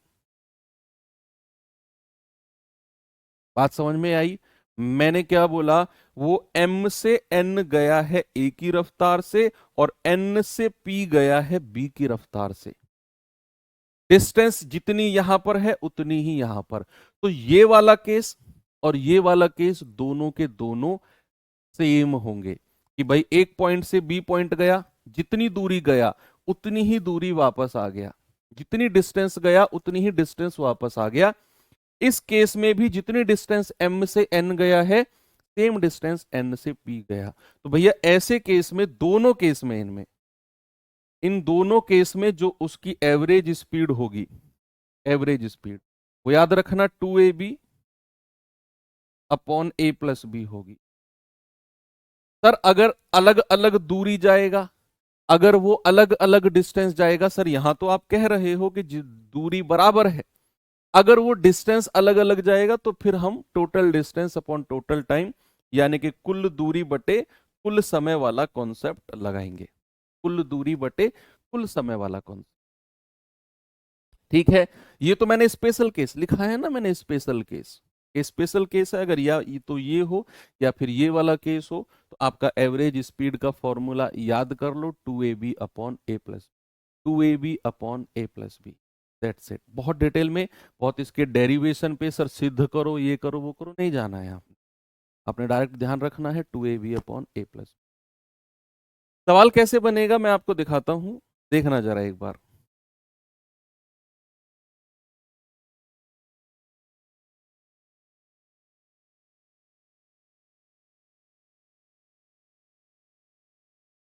बात समझ में आई? मैंने क्या बोला? वो एम से एन गया है ए की रफ्तार से और एन से पी गया है बी की रफ्तार से। डिस्टेंस जितनी यहां पर है उतनी ही यहां पर। तो ये वाला केस और ये वाला केस दोनों के दोनों सेम होंगे कि भाई एक पॉइंट से बी पॉइंट गया, जितनी दूरी गया उतनी ही दूरी वापस आ गया, जितनी डिस्टेंस गया उतनी ही डिस्टेंस वापस आ गया। इस केस में भी जितनी डिस्टेंस एम से एन गया है, सेम डिस्टेंस एन से पी गया। तो भैया ऐसे केस में, दोनों केस में, इनमें, इन दोनों केस में जो उसकी एवरेज स्पीड होगी, एवरेज स्पीड, वो याद रखना 2ab upon a plus B होगी। सर अगर अलग अलग दूरी जाएगा, अगर वो अलग अलग डिस्टेंस जाएगा, सर यहां तो आप कह रहे हो कि दूरी बराबर है। अगर वो डिस्टेंस अलग अलग जाएगा तो फिर हम total distance upon total time, यानी कि कुल दूरी बटे कुल समय वाला कॉन्सेप्ट लगाएंगे। कुल दूरी बटे कुल समय वाला कॉन्सेप्ट। ठीक है, ये तो मैंने स्पेशल केस लिखा है ना, मैंने स्पेशल केस, स्पेशल केस है। अगर तो ये हो या फिर ये वाला केस हो, तो आपका एवरेज स्पीड का फॉर्मूला याद कर लो, 2ab upon a plus, 2ab upon a plus b. That's it. बहुत डिटेल में, बहुत इसके डेरिवेशन पे सर सिद्ध करो, ये करो, वो करो, नहीं जाना है आपने। आपने डायरेक्ट ध्यान रखना है 2ab अपॉन ए प्लस। सवाल कैसे बनेगा मैं आपको दिखाता हूं, देखना जरा एक बार।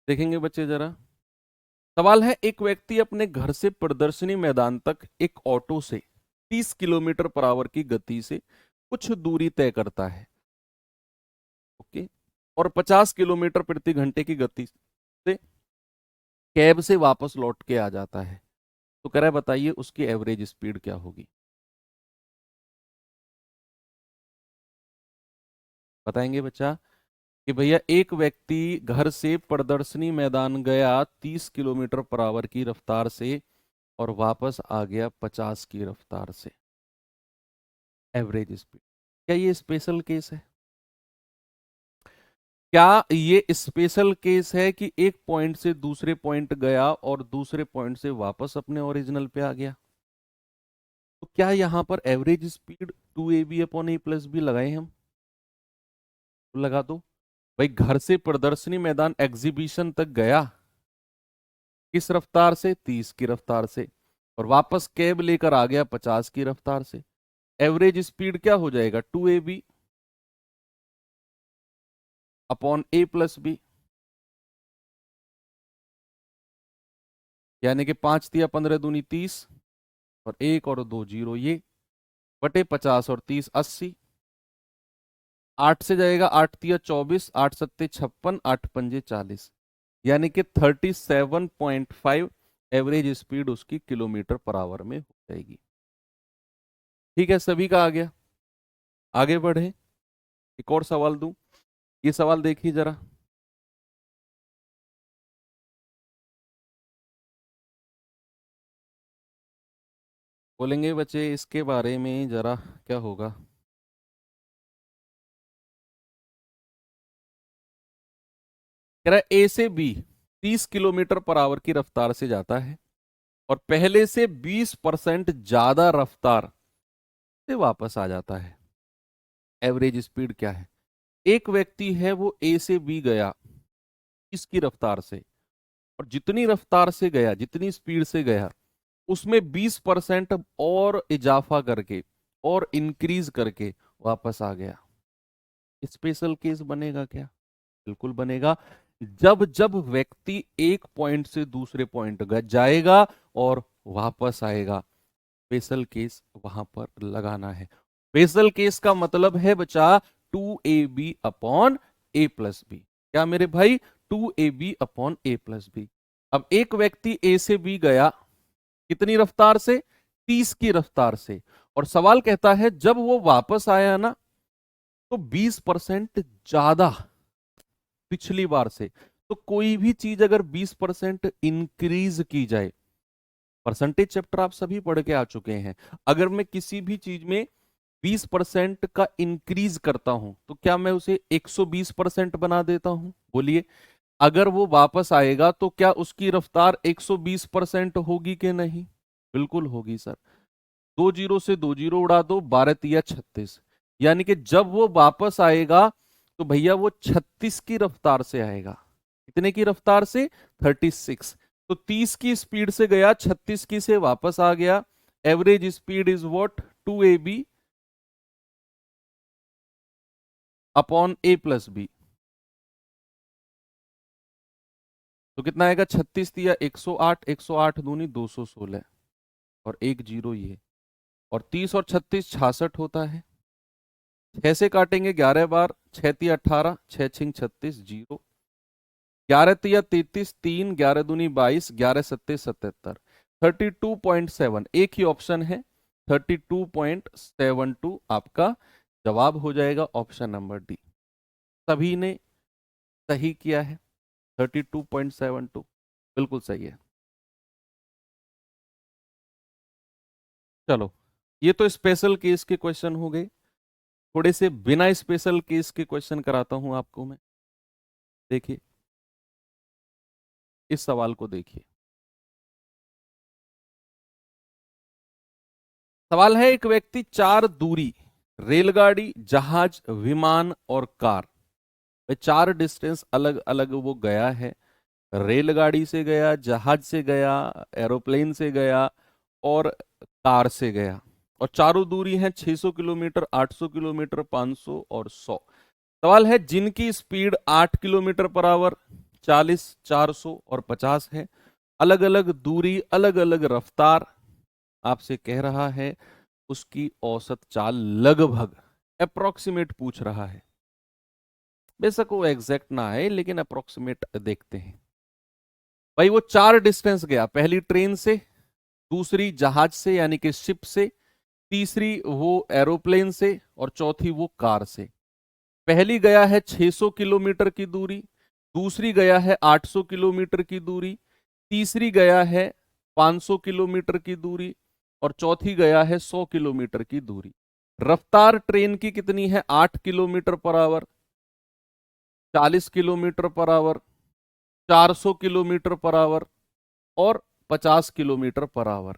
देखेंगे बच्चे जरा। सवाल है, एक व्यक्ति अपने घर से प्रदर्शनी मैदान तक एक ऑटो से 30 किलोमीटर पर आवर की गति से कुछ दूरी तय करता है, ओके, और 50 किलोमीटर प्रति घंटे की गति से कैब से वापस लौट के आ जाता है। तो कह रहा है बताइए उसकी एवरेज स्पीड क्या होगी। बताएंगे बच्चा कि भैया एक व्यक्ति घर से प्रदर्शनी मैदान गया 30 किलोमीटर पर आवर की रफ्तार से और वापस आ गया 50 की रफ्तार से, एवरेज स्पीड। क्या ये स्पेशल केस है? क्या ये स्पेशल केस है कि एक पॉइंट से दूसरे पॉइंट गया और दूसरे पॉइंट से वापस अपने ओरिजिनल पे आ गया? तो क्या यहां पर average speed 2ab upon a plus B लगाए हम? तो लगा दो। भाई घर से प्रदर्शनी मैदान एग्जीबिशन तक गया किस रफ्तार से? 30 की रफ्तार से, और वापस कैब लेकर आ गया 50 की रफ्तार से। एवरेज स्पीड क्या हो जाएगा? 2ab upon a plus B, यानी कि 5 तिया 15 दूनी 30, और एक और दो जीरो, ये बटे 50 और 30 80। 8 से जाएगा, 8 तिया 24, 8 सत्ते 56, 8 पंजे 40, यानी कि 37.5 एवरेज स्पीड उसकी किलोमीटर पर आवर में हो जाएगी। ठीक है, सभी का आ गया। आगे बढ़े, एक और सवाल दूं। ये सवाल देखिए जरा। बोलेंगे बच्चे इसके बारे में जरा, क्या होगा? कह रहा है ए से बी 30 किलोमीटर पर आवर की रफ्तार से जाता है और पहले से 20% ज्यादा रफ्तार से वापस आ जाता है। एवरेज स्पीड क्या है? एक व्यक्ति है वो ए से बी गया इसकी रफ्तार से, और जितनी रफ्तार से गया, जितनी स्पीड से गया, उसमें 20% और इजाफा करके और इंक्रीज करके वापस आ गया। स्पेशल केस बनेगा क्या? बिल्कुल बनेगा। जब जब व्यक्ति एक पॉइंट से दूसरे पॉइंट जाएगा और वापस आएगा, स्पेशल केस वहां पर लगाना है। स्पेशल केस का मतलब है बचा 2ab upon a plus b. क्या मेरे भाई? 2ab upon a plus B. अब एक व्यक्ति ए से बी गया कितनी रफ्तार से? 30 की रफ्तार से। और सवाल कहता है जब वो वापस आया ना तो 20% ज्यादा पिछली बार से। तो कोई भी चीज अगर 20% इंक्रीज की जाए, परसेंटेज चैप्टर आप सभी पढ़ के आ चुके हैं, अगर मैं किसी भी चीज में 20% का इंक्रीज करता हूं तो क्या मैं उसे 120% बना देता हूं? बोलिए, अगर वो वापस आएगा तो क्या उसकी रफ्तार 120% होगी कि नहीं? बिल्कुल होगी सर। 2 जीरो से 2 जीरो उड़ा दो, 12 तिया 36। यानी कि जब वो वापस आएगा तो भैया वो 36 की रफ्तार से आएगा। कितने की रफ्तार से? 36। तो 30 की स्पीड से गया, 36 की से वापस आ गया। Average speed is what? 2ab upon a plus b. तो कितना आएगा? 36 तिया 108, 108 दूनी 216 और 1 जीरो ये। और 30 और 36 66 होता है। 6 से काटेंगे 11 बार, 6 तिया 18, 6 छिंग 36 जीरो। 11 तिया 33 3, 11 दूनी 22, 11 सत्ते 77। 32.7 एक ही ऑप्शन है, 32.72 आपका जवाब हो जाएगा, ऑप्शन नंबर डी। सभी ने सही किया है, 32.72 बिल्कुल सही है। चलो, ये तो स्पेशल केस के क्वेश्चन हो गए। थोड़े से बिना स्पेशल केस के क्वेश्चन कराता हूं आपको मैं। देखिए, इस सवाल को देखिए। सवाल है, एक व्यक्ति 4 दूरी रेलगाड़ी, जहाज, विमान और कार, 4 डिस्टेंस अलग अलग वो गया है। रेलगाड़ी से गया, जहाज से गया, एरोप्लेन से गया और कार से गया। और चारों दूरी है 600 किलोमीटर, 800 किलोमीटर, 500 और 100। सवाल है, जिनकी स्पीड 8 किलोमीटर पर आवर, 40, 400 और 50 है। अलग अलग दूरी, अलग अलग रफ्तार। आपसे कह रहा है उसकी औसत चाल लगभग, अप्रोक्सीमेट पूछ रहा है। बेशक वो एग्जैक्ट ना है लेकिन अप्रोक्सीमेट देखते हैं। भाई वो 4 डिस्टेंस गया, पहली ट्रेन से, दूसरी जहाज से यानी कि शिप से, तीसरी वो एरोप्लेन से और चौथी वो कार से। पहली गया है 600 किलोमीटर की दूरी, दूसरी गया है 800 किलोमीटर की दूरी, तीसरी गया है 500 किलोमीटर की दूरी और चौथी गया है 100 किलोमीटर की दूरी। रफ्तार ट्रेन की कितनी है? 8 kilometre per hour, 40 kilometre per hour, 400 kilometre per hour और 50 किलोमीटर पर आवर।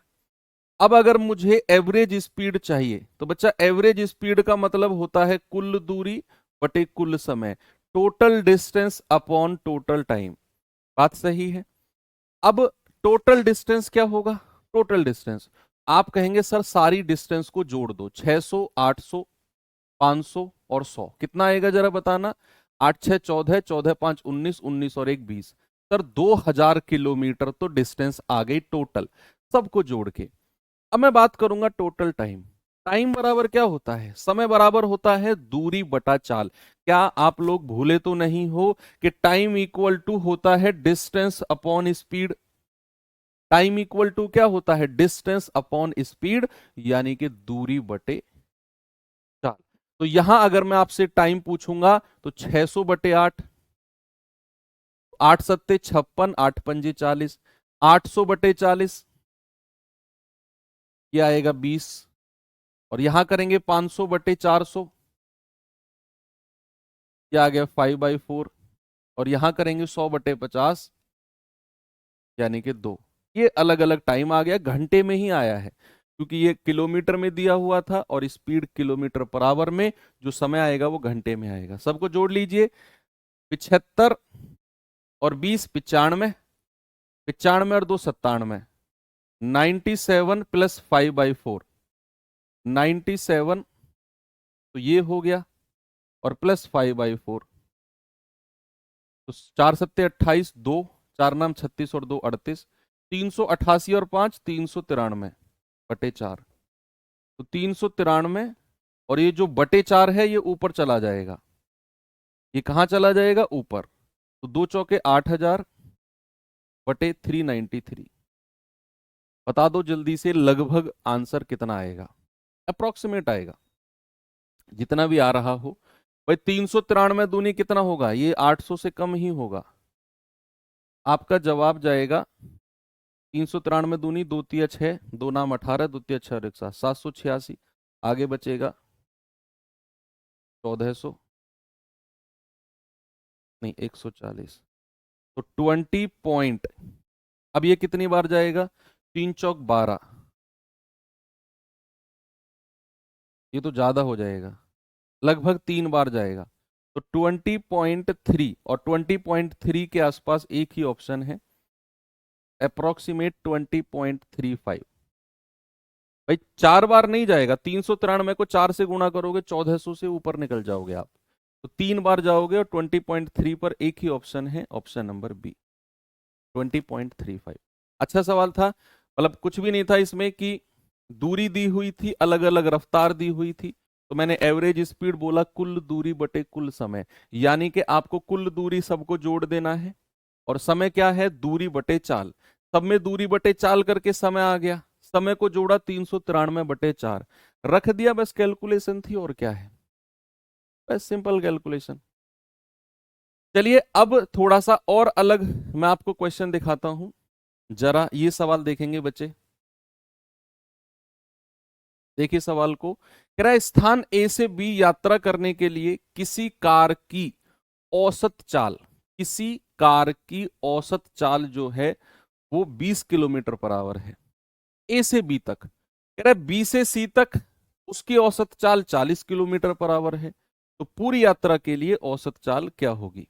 अब अगर मुझे एवरेज स्पीड चाहिए तो बच्चा, एवरेज स्पीड का मतलब होता है कुल दूरी बटे कुल समय, total distance upon total time. बात सही है। अब टोटल डिस्टेंस क्या होगा? टोटल डिस्टेंस, आप कहेंगे सर सारी डिस्टेंस को जोड़ दो, 600, 800, 500 और 100 कितना आएगा जरा बताना। 8 6 14, 14 5 19, 19 और 1 20। सर 2000 किलोमीटर तो डिस्टेंस आ गई टोटल, सबको जोड़ के। अब मैं बात करूंगा टोटल टाइम। टाइम बराबर क्या होता है? समय बराबर होता है दूरी बटा चाल। क्या आप लोग भूले तो नहीं हो कि टाइम इक्वल टू होता है distance upon speed? Time equal to क्या होता है? डिस्टेंस अपॉन स्पीड, यानी कि दूरी बटे चाल। तो यहां अगर मैं आपसे टाइम पूछूंगा तो 600/8, 8 सत्ते 56, 8 पंजे 40, 800/40 ये आएगा 20। और यहां करेंगे 500/400, ये आ गया 5/4। और यहां करेंगे 100/50 यानी कि 2। ये अलग अलग टाइम आ गया, घंटे में ही आया है क्योंकि ये किलोमीटर में दिया हुआ था और स्पीड किलोमीटर पर आवर में, जो समय आएगा वो घंटे में आएगा। सबको जोड़ लीजिए, 75 और 20 95, 95 और 2 97, 97 प्लस 5/4 97, तो ये हो गया, और प्लस 5/4, तो 4 सत्ते 28, 2 4 नाम 36 और 2 38, 388 और 5 393/4, तो 393, और ये जो बटे 4 है ये ऊपर चला जाएगा। ये कहां चला जाएगा? ऊपर। तो 2 चौके 8000/393। बता दो जल्दी से लगभग आंसर कितना आएगा, अप्रोक्सीमेट आएगा, जितना भी आ रहा हो। भाई 393 दूनी कितना होगा? ये 800 से कम ही होगा। आपका जवाब जाएगा 393 दूनी 2 तिया 6, 2 नाम 18, 2 तिया 6 और 1 7, 786। आगे बचेगा 1400, नहीं 140, तो 20 पॉइंट। अब ये कितनी बार जाएगा? 3 चौक 12, ये तो ज्यादा हो जाएगा, लगभग 3 बार जाएगा। तो 20.3 और 20.3 के आसपास एक ही ऑप्शन है, अप्रोक्सीमेट 20.35। भाई 4 बार नहीं जाएगा, 393 को 4 से गुणा करोगे 1400 से ऊपर निकल जाओगे आप, तो 3 बार जाओगे, और 20.3 पर एक ही ऑप्शन है, ऑप्शन नंबर बी 20.35। अच्छा सवाल था, मतलब कुछ भी नहीं था इसमें कि दूरी दी हुई थी, अलग अलग रफ्तार दी हुई थी, तो मैंने एवरेज स्पीड बोला कुल दूरी बटे कुल समय, यानी कि आपको कुल दूरी सबको जोड़ देना है, और समय क्या है? दूरी बटे चाल। सब में दूरी बटे चाल करके समय आ गया, समय को जोड़ा 393/4, रख दिया, बस कैलकुलेशन थी, और क्या है, बस सिंपल कैलकुलेशन। चलिए अब थोड़ा सा और अलग मैं आपको क्वेश्चन दिखाता हूं, जरा ये सवाल देखेंगे बच्चे। देखिए सवाल को, कह रहा है स्थान ए से बी यात्रा करने के लिए किसी कार की औसत चाल, किसी कार की औसत चाल जो है वो 20 किलोमीटर पर आवर है, ए से बी तक। कह रहा है बी से सी तक उसकी औसत चाल 40 किलोमीटर पर आवर है, तो पूरी यात्रा के लिए औसत चाल क्या होगी?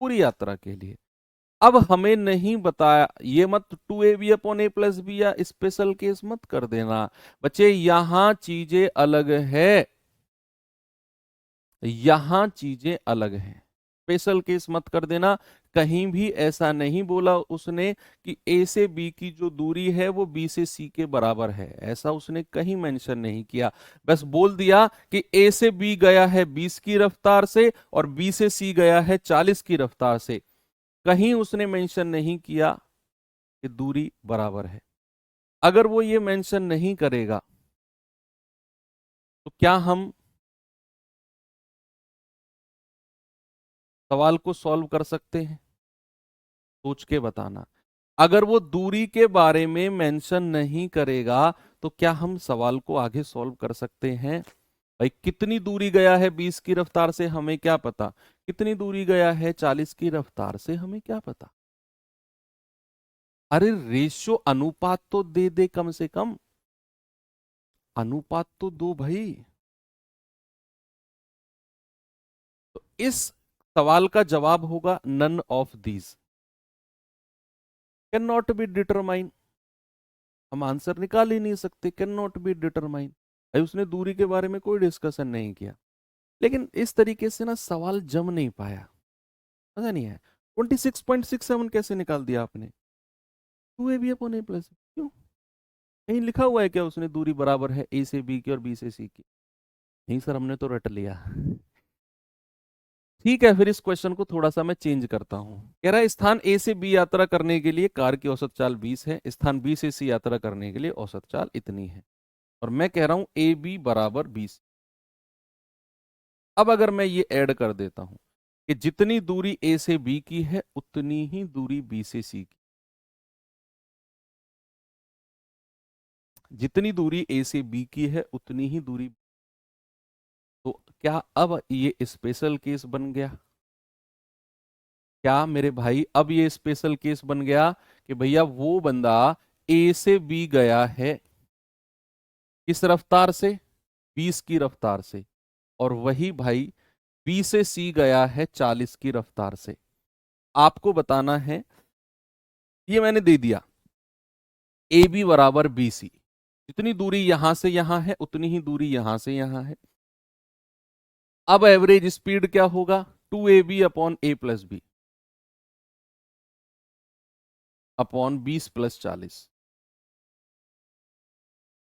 पूरी यात्रा के लिए। अब हमें नहीं बताया, ये मत 2ab/a+b या स्पेशल केस मत कर देना बच्चे, यहां चीजें अलग है, यहां चीजें अलग हैं, स्पेशल केस मत कर देना। कहीं भी ऐसा नहीं बोला उसने कि ए से बी की जो दूरी है वो बी से सी के बराबर है, ऐसा उसने कहीं मेंशन नहीं किया। बस बोल दिया कि ए से बी गया है 20 की रफ्तार से और बी से सी गया है 40 की रफ्तार से, कहीं उसने मेंशन नहीं किया कि दूरी बराबर है। अगर वो ये मेंशन नहीं करेगा तो क्या हम सवाल को सॉल्व कर सकते हैं? सोच के बताना। अगर वो दूरी के बारे में मेंशन नहीं करेगा तो क्या हम सवाल को आगे सॉल्व कर सकते हैं? भाई कितनी दूरी गया है 20 की रफ्तार से हमें क्या पता, कितनी दूरी गया है 40 की रफ्तार से हमें क्या पता। अरे रेशियो अनुपात तो दे दे, कम से कम अनुपात तो दो भाई। तो इस सवाल का जवाब होगा none of these can not be determine. हम आंसर निकाल ही नहीं सकते, कैन नॉट बी डिटरमाइन। भाई उसने दूरी के बारे में कोई डिस्कशन नहीं किया, लेकिन इस तरीके से ना सवाल जम नहीं पाया, पता नहीं है। 26.67 कैसे निकाल दिया आपने? 2ab/a+, क्यों? कहीं लिखा हुआ है क्या उसने दूरी बराबर है ए से बी की और बी से सी की? नहीं सर, हमने तो रट लिया। ठीक है, फिर इस क्वेश्चन को थोड़ा सा मैं चेंज करता हूं। कह रहा है स्थान ए से बी यात्रा करने के लिए कार की औसत चाल 20 है, स्थान बी से सी यात्रा करने के लिए औसत चाल इतनी है, और मैं कह रहा हूं ए बी बराबर 20। अब अगर मैं ये ऐड कर देता हूं कि जितनी दूरी ए से बी की है उतनी ही दूरी बी से सी की, जितनी दूरी ए से बी की है उतनी ही दूरी, तो क्या अब ये स्पेशल केस बन गया? क्या मेरे भाई, अब ये स्पेशल केस बन गया कि भैया वो बंदा ए से बी गया है किस रफ्तार से, 20 की रफ्तार से, और वही भाई बी से सी गया है 40 की रफ्तार से। आपको बताना है, ये मैंने दे दिया, ए बी बराबर बी सी, जितनी दूरी यहां से यहां है उतनी ही दूरी यहां से यहां है। अब एवरेज स्पीड क्या होगा, 2ab upon a plus B upon 20 + 40,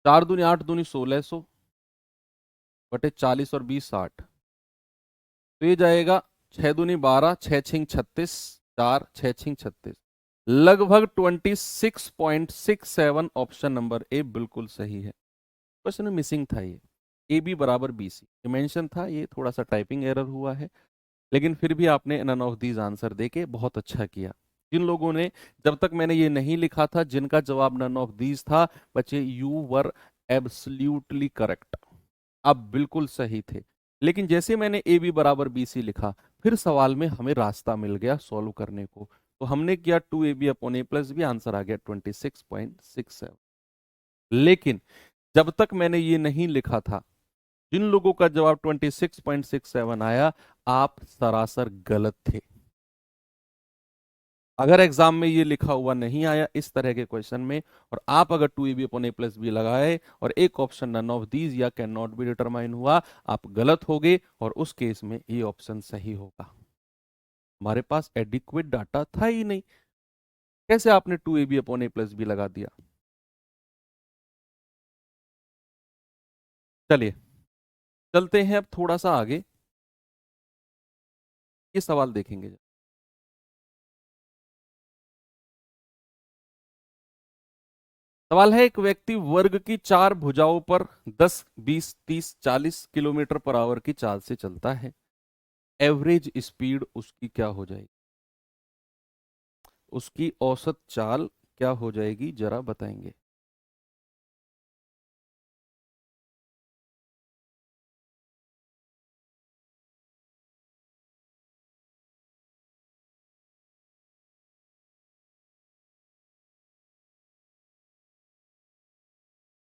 4 दूनी 8 दूनी 1600 बटे 40 और 20 60, तो ये जाएगा 6 दूनी 12, 6 छिंग 36, 4 6 छिंग 36, लगभग 26.67। ऑप्शन नंबर ए बिल्कुल सही है। क्वेश्चन में मिसिंग था ये, ए बी बराबर बी सी, मेंशन था, ये थोड़ा सा टाइपिंग एरर हुआ है, लेकिन फिर भी आपने नन ऑफ दीज आंसर देके बहुत अच्छा किया। जिन लोगों ने, जब तक मैंने ये नहीं लिखा था, जिनका जवाब नन ऑफ दीज था, बच्चे यू वर एब्सोल्युटली करेक्ट, आप बिल्कुल सही थे। लेकिन जैसे मैंने ए बी बराबर बी सी लिखा, फिर सवाल में हमें रास्ता मिल गया सॉल्व करने को, तो हमने किया 2ab upon a plus B, answer आ गया 26.67। लेकिन जब तक मैंने ये नहीं लिखा था, जिन लोगों का जवाब 26.67 आया, आप सरासर गलत थे। अगर एग्जाम में ये लिखा हुआ नहीं आया इस तरह के क्वेश्चन में, और आप अगर 2ab upon a plus B लगाए और एक ऑप्शन नन ऑफ दीज या कैन नॉट बी डिटरमाइन हुआ, आप गलत हो गए, और उस केस में ये ऑप्शन सही होगा। हमारे पास एडिक्वेट डाटा था ही नहीं, कैसे आपने 2ab upon a plus B लगा दिया। चलिए चलते हैं अब थोड़ा सा आगे, ये सवाल देखेंगे। सवाल है, एक व्यक्ति वर्ग की 4 भुजाओं पर 10, 20, 30, 40 किलोमीटर पर आवर की चाल से चलता है। एवरेज स्पीड उसकी क्या हो जाएगी, उसकी औसत चाल क्या हो जाएगी, जरा बताएंगे।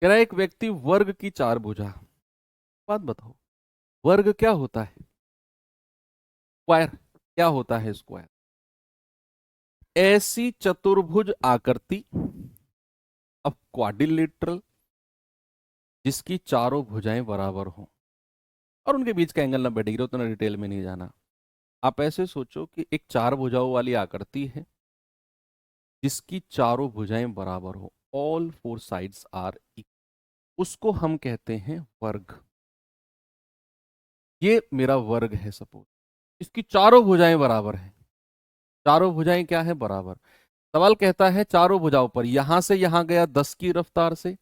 कह रहा है एक व्यक्ति वर्ग की 4 भुजा, बात बताओ, वर्ग क्या होता है, स्क्वायर क्या होता है, स्क्वायर ऐसी चतुर्भुज आकृति, अब क्वाड्रिलेटरल, जिसकी चारों भुजाएं बराबर हों और उनके बीच का एंगल 90 डिग्री, उतना डिटेल में नहीं जाना। आप ऐसे सोचो कि एक 4 भुजाओं वाली आकृति है जिसकी चारों भुजाएं बराबर हो, ऑल 4 साइड्स आर इक्वल, उसको हम कहते हैं वर्ग। ये मेरा वर्ग है, सपोज इसकी चारों भुजाएं बराबर हैं। चारों भुजाएं क्या है, बराबर। सवाल कहता है चारों भुजाओं पर, यहां से यहां गया 10 की रफ्तार से,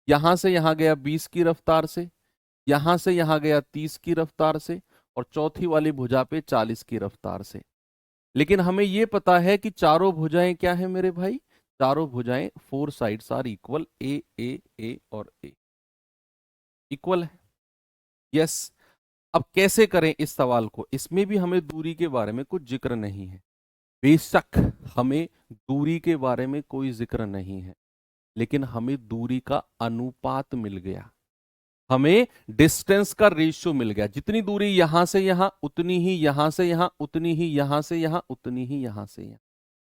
यहां से यहां गया 20 की रफ्तार से, यहां से यहां गया 30 की रफ्तार से, और चौथी वाली भुजा पे 40 की रफ्तार से। लेकिन हमें यह पता है कि चारों भुजाएं क्या है मेरे भाई, चारों भुजाएं 4 साइड्स आर इक्वल, ए और ए इक्वल है। यस। अब कैसे करें इस सवाल को, इसमें भी हमें दूरी के बारे में कुछ जिक्र नहीं है, बेशक हमें दूरी के बारे में कोई जिक्र नहीं है, लेकिन हमें दूरी का अनुपात मिल गया, हमें डिस्टेंस का रेशियो मिल गया। जितनी दूरी यहां से यहां, उतनी ही यहां से यहां, उतनी ही यहां से यहां, उतनी ही यहां से यहां।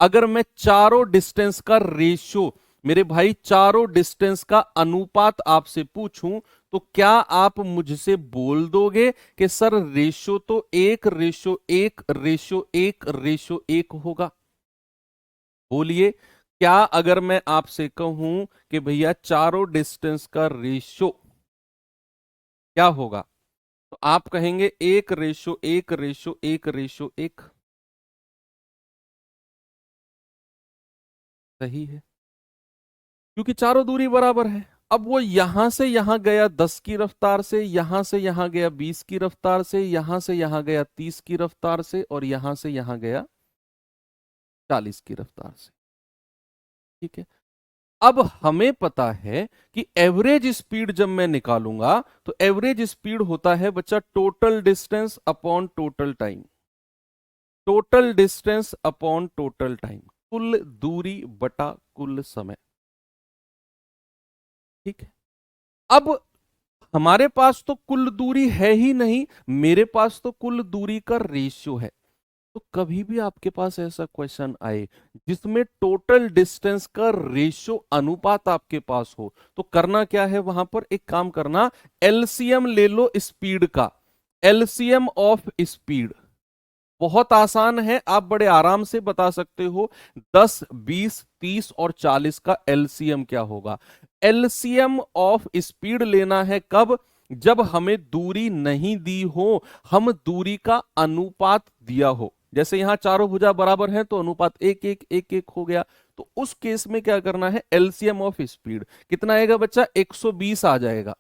अगर मैं चारों डिस्टेंस का रेशियो, मेरे भाई चारों डिस्टेंस का अनुपात आपसे पूछूं, तो क्या आप मुझसे बोल दोगे कि सर रेशियो तो 1:1:1:1 होगा? बोलिए, क्या अगर मैं आपसे कहूं कि भैया चारों डिस्टेंस का रेशियो क्या होगा, तो आप कहेंगे 1:1:1:1? सही है, क्योंकि चारों दूरी बराबर है। अब वो यहां से यहां गया 10 की रफ्तार से, यहां से यहां गया 20 की रफ्तार से, यहां से यहां गया 30 की रफ्तार से, और यहां से यहां गया 40 की रफ्तार से। ठीक है, अब हमें पता है कि एवरेज स्पीड जब मैं निकालूंगा, तो एवरेज स्पीड होता है बच्चा total distance upon total time. Total distance upon total time, कुल दूरी बटा कुल समय। ठीक है, अब हमारे पास तो कुल दूरी है ही नहीं, मेरे पास तो कुल दूरी का रेशियो है। तो कभी भी आपके पास ऐसा क्वेश्चन आए जिसमें टोटल डिस्टेंस का रेशियो अनुपात आपके पास हो, तो करना क्या है, वहां पर एक काम करना, एलसीएम ले लो स्पीड का, एलसीएम ऑफ स्पीड। बहुत आसान है, आप बड़े आराम से बता सकते हो। 10, 20, 30 और 40 का एलसीएम क्या होगा? एलसीएम ऑफ स्पीड लेना है कब? जब हमें दूरी नहीं दी हो, हम दूरी का अनुपात दिया हो। जैसे यहां चारों भुजा बराबर हैं तो अनुपात 1 1 1 1 हो गया। तो उस केस में क्या करना है, एलसीएम ऑफ स्पीड कितना आएगा बच्चा? 120 आ जाएगा।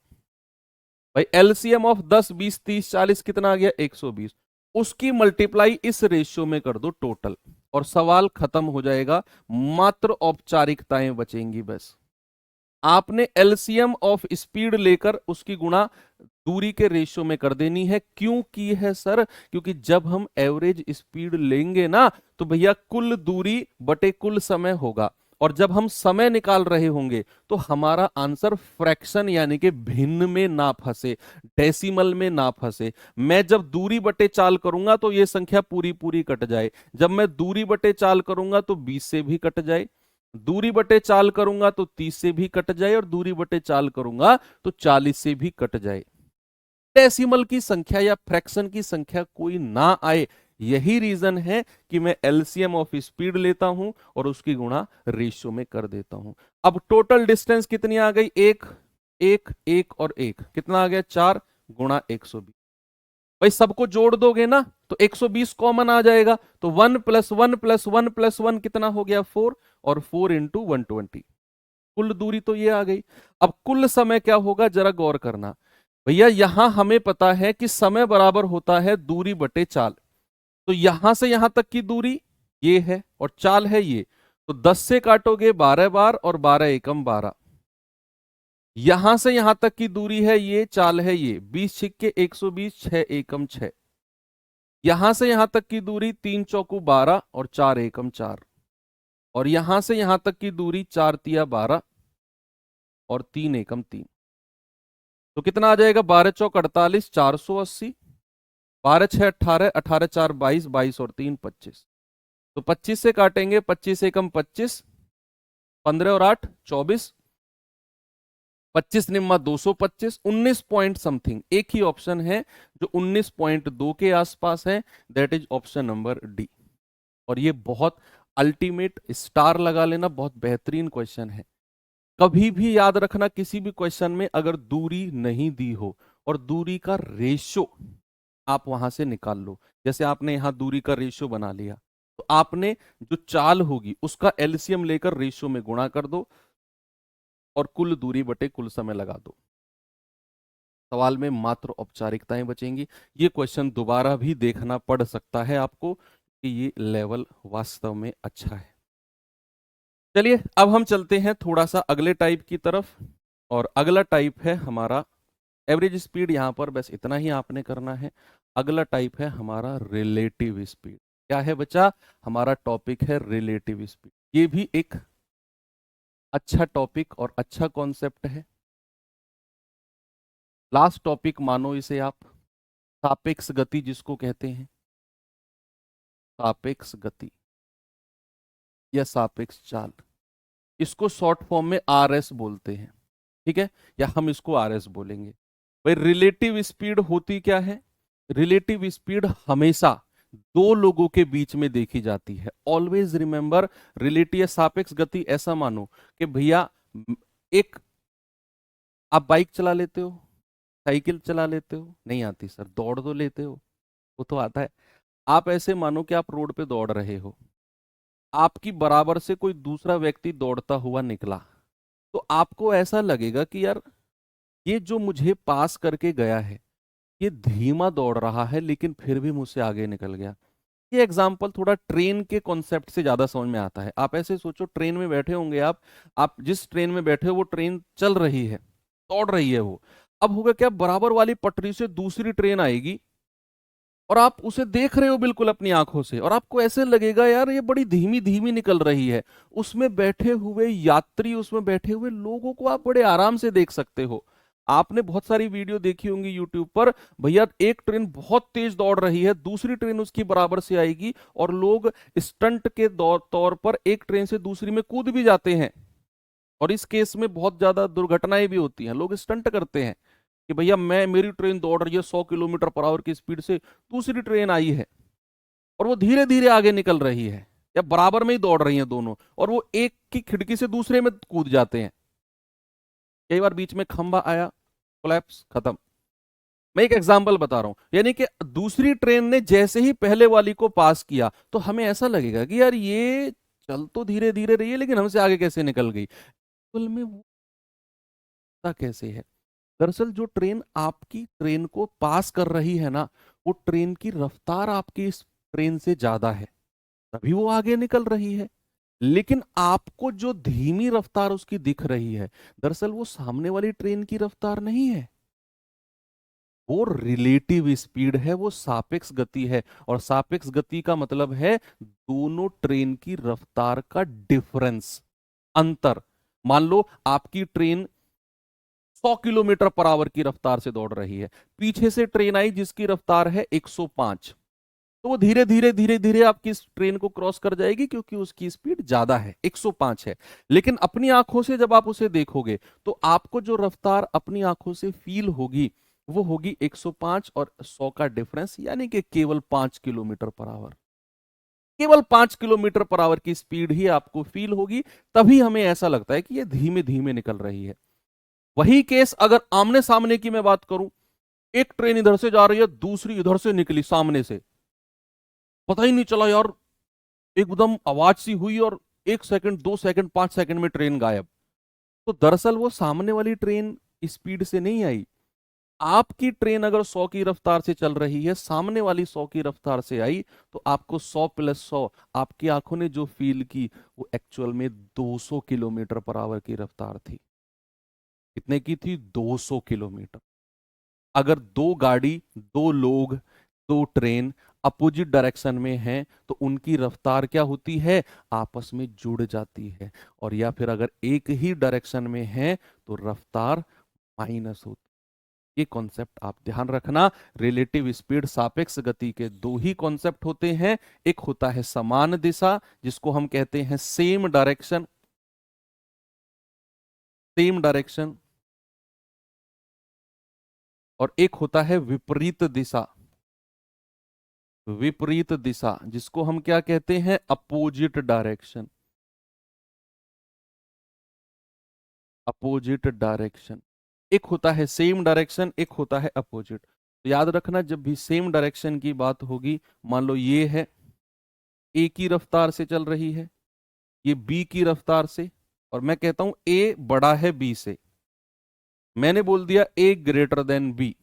भाई एलसीएम ऑफ 10, 20, 30, 40 कितना आ गया? 120। उसकी मल्टीप्लाई इस रेशियो में कर दो टोटल, और सवाल खत्म हो जाएगा। मात्र औपचारिकताएं बचेंगी बस। आपने एलसीएम ऑफ स्पीड लेकर उसकी गुणा दूरी के रेशियो में कर देनी है। क्यों की है सर? क्योंकि जब हम एवरेज स्पीड लेंगे ना, तो भैया कुल दूरी बटे कुल समय होगा, और जब हम समय निकाल रहे होंगे तो हमारा आंसर फ्रैक्शन यानी कि भिन्न में ना फंसे, डेसिमल में ना फंसे। मैं जब दूरी बटे चाल करूंगा तो ये संख्या पूरी पूरी कट जाए, जब मैं दूरी बटे चाल करूंगा तो 20 से भी कट जाए, दूरी बटे चाल करूंगा तो 30 से भी कट जाए, और दूरी बटे चाल करूंगा तो 40 से भी कट जाए। डेसिमल की संख्या या फ्रैक्शन की संख्या कोई ना आए, यही रीजन है कि मैं एलसीएम ऑफ स्पीड लेता हूं और उसकी गुणा रेशियो में कर देता हूं। अब टोटल डिस्टेंस कितनी आ गई? 1 1 1 और 1 कितना आ गया? 4 गुणा 120। भाई सबको जोड़ दोगे ना तो 120 कॉमन आ जाएगा, तो 1 + 1 + 1 + 1 कितना हो गया? 4, और 4 × 120। कुल दूरी तो ये आ गई। अब कुल समय क्या होगा, जरा गौर करना भैया। यहां हमें पता है कि समय बराबर होता है दूरी बटे चाल, तो यहां से यहां तक की दूरी ये है और चाल है ये, तो 10 से काटोगे 12 बार और 12 एकम 12। यहां से यहां तक की दूरी है ये, चाल है ये, 20 छिक्के 120, 6 एकम 6। यहां से यहां तक की दूरी 3 चौकू 12 और 4 एकम 4, और यहां से यहां तक की दूरी 4 तिया 12 और 3 एकम 3। तो कितना आ जाएगा? 12 चौक 48, 480, 12 6 18, 18 4 22, 22 और 3 25। तो 25 से काटेंगे, 25 एकम 25, 15 और 8 24, 25 निम्मा 225, 19 पॉइंट समथिंग। एक ही ऑप्शन है जो 19.2 के आसपास है, that is option number D. और ये बहुत अल्टीमेट, स्टार लगा लेना, बहुत बेहतरीन क्वेश्चन है। कभी भी याद रखना, किसी भी क्वेश्चन में अगर दूरी नहीं दी हो और दूरी का रेशियो आप वहां से निकाल लो, जैसे आपने यहां दूरी का रेशियो बना लिया, तो आपने जो चाल होगी उसका एलसीएम लेकर रेशियो में गुणा कर दो और कुल दूरी बटे कुल समय लगा दो। सवाल में मात्र औपचारिकताएं बचेंगी। ये क्वेश्चन दोबारा भी देखना पड़ सकता है आपको कि ये लेवल वास्तव में अच्छा है। चलिए अब हम चलते हैं थोड़ा सा अगले टाइप की तरफ, और अगला टाइप है हमारा एवरेज स्पीड। यहां पर बस इतना ही आपने करना है। अगला टाइप है हमारा रिलेटिव स्पीड। क्या है बच्चा? हमारा टॉपिक है रिलेटिव स्पीड। ये भी एक अच्छा टॉपिक और अच्छा कॉन्सेप्ट है। लास्ट टॉपिक मानो इसे आप, सापेक्ष गति जिसको कहते हैं, सापेक्ष गति या सापेक्ष चाल, इसको शॉर्ट फॉर्म में आरएस बोलते हैं। ठीक है, या हम इसको आरएस बोलेंगे। भाई रिलेटिव स्पीड होती क्या है? रिलेटिव स्पीड हमेशा दो लोगों के बीच में देखी जाती है। ऑलवेज रिमेंबर, रिलेटिव सापेक्ष गति ऐसा मानो कि भैया एक, आप बाइक चला लेते हो, साइकिल चला लेते हो, नहीं आती सर, दौड़ तो लेते हो, वो तो आता है। आप ऐसे मानो कि आप रोड पे दौड़ रहे हो, आपकी बराबर से कोई दूसरा व्यक्ति दौड़ता हुआ निकला, तो आपको ऐसा लगेगा कि यार ये जो मुझे पास करके गया है ये धीमा दौड़ रहा है लेकिन फिर भी मुझसे आगे निकल गया। ये एग्जाम्पल थोड़ा ट्रेन के कॉन्सेप्ट से ज्यादा समझ में आता है। आप ऐसे सोचो, ट्रेन में बैठे होंगे आप जिस ट्रेन में बैठे हो वो ट्रेन चल रही है, दौड़ रही है वो। अब होगा क्या, बराबर वाली पटरी से दूसरी ट्रेन आएगी, और आप उसे देख रहे हो बिल्कुल अपनी आंखों से, और आपको ऐसे लगेगा यार ये बड़ी धीमी धीमी निकल रही है। उसमें बैठे हुए यात्री, उसमें बैठे हुए लोगों को आप बड़े आराम से देख सकते हो। आपने बहुत सारी वीडियो देखी होंगी यूट्यूब पर, भैया एक ट्रेन बहुत तेज दौड़ रही है, दूसरी ट्रेन उसकी बराबर से आएगी, और लोग स्टंट के तौर पर एक ट्रेन से दूसरी में कूद भी जाते हैं। और इस केस में बहुत ज्यादा दुर्घटनाएं भी होती हैं, लोग स्टंट करते हैं कि भैया मेरी ट्रेन दौड़ रही है 100 किलोमीटर पर आवर की स्पीड से, दूसरी ट्रेन आई है और वो धीरे धीरे आगे निकल रही है, या बराबर में ही दौड़ रही हैं दोनों, और वो एक की खिड़की से दूसरे में कूद जाते हैं। कई बार बीच में खंबा आया, कोलैप्स, खत्म। मैं एक एग्जांपल बता रहा हूं, यानी कि दूसरी ट्रेन ने जैसे ही पहले वाली को पास किया तो हमें ऐसा लगेगा कि यार ये चल तो धीरे धीरे रही है लेकिन हमसे आगे कैसे निकल गई। असल में वो कैसे है, दरअसल जो ट्रेन आपकी ट्रेन को पास कर रही है ना, वो ट्रेन की रफ्तार आपकी इस ट्रेन से ज्यादा है, तभी वो आगे निकल रही है। लेकिन आपको जो धीमी रफ्तार उसकी दिख रही है, दरअसल वो सामने वाली ट्रेन की रफ्तार नहीं है, वो रिलेटिव स्पीड है, वो सापेक्ष गति है। और सापेक्ष गति का मतलब है दोनों ट्रेन की रफ्तार का डिफरेंस, अंतर। मान लो आपकी ट्रेन 100 किलोमीटर पर आवर की रफ्तार से दौड़ रही है, पीछे से ट्रेन आई जिसकी रफ्तार है 105, तो वो धीरे धीरे धीरे धीरे आपकी इस ट्रेन को क्रॉस कर जाएगी क्योंकि उसकी स्पीड ज्यादा है, 105 है। लेकिन अपनी आंखों से जब आप उसे देखोगे तो आपको जो रफ्तार अपनी आंखों से फील होगी वो होगी 105 और 100 का डिफरेंस, यानी कि केवल 5 किलोमीटर पर आवर। केवल 5 किलोमीटर पर आवर की स्पीड ही आपको फील होगी, तभी हमें ऐसा लगता है कि ये धीमे धीमे निकल रही है। वही केस अगर आमने सामने की मैं बात करूं, एक ट्रेन इधर से जा रही है, दूसरी इधर से निकली सामने से, पता ही नहीं चला यार, एकदम आवाज सी हुई और 1 सेकंड, 2 सेकंड, 5 सेकंड में ट्रेन गायब। तो दरअसल वो सामने वाली ट्रेन स्पीड से नहीं आई। आपकी ट्रेन अगर 100 की रफ्तार से चल रही है, सामने वाली 100 की रफ्तार से आई, तो आपको 100 + 100 आपकी आंखों ने जो फील की वो एक्चुअल में 200 किलोमीटर पर आवर की रफ्तार थी। कितने की थी? 200 किलोमीटर। अगर दो गाड़ी, दो लोग, दो ट्रेन अपोजिट डायरेक्शन में हैं तो उनकी रफ्तार क्या होती है? आपस में जुड़ जाती है। और या फिर अगर एक ही डायरेक्शन में है तो रफ्तार माइनस होती है। ये कॉन्सेप्ट आप ध्यान रखना। रिलेटिव स्पीड, सापेक्ष गति के दो ही कॉन्सेप्ट होते हैं। एक होता है समान दिशा जिसको हम कहते हैं सेम डायरेक्शन, सेम डायरेक्शन, और एक होता है विपरीत दिशा, विपरीत दिशा जिसको हम क्या कहते हैं? Opposite direction, opposite direction. एक होता है सेम डायरेक्शन, एक होता है अपोजिट। तो याद रखना जब भी सेम डायरेक्शन की बात होगी, मान लो ये है ए की रफ्तार से चल रही है, ये बी की रफ्तार से, और मैं कहता हूं ए बड़ा है बी से, मैंने बोल दिया ए ग्रेटर देन बी,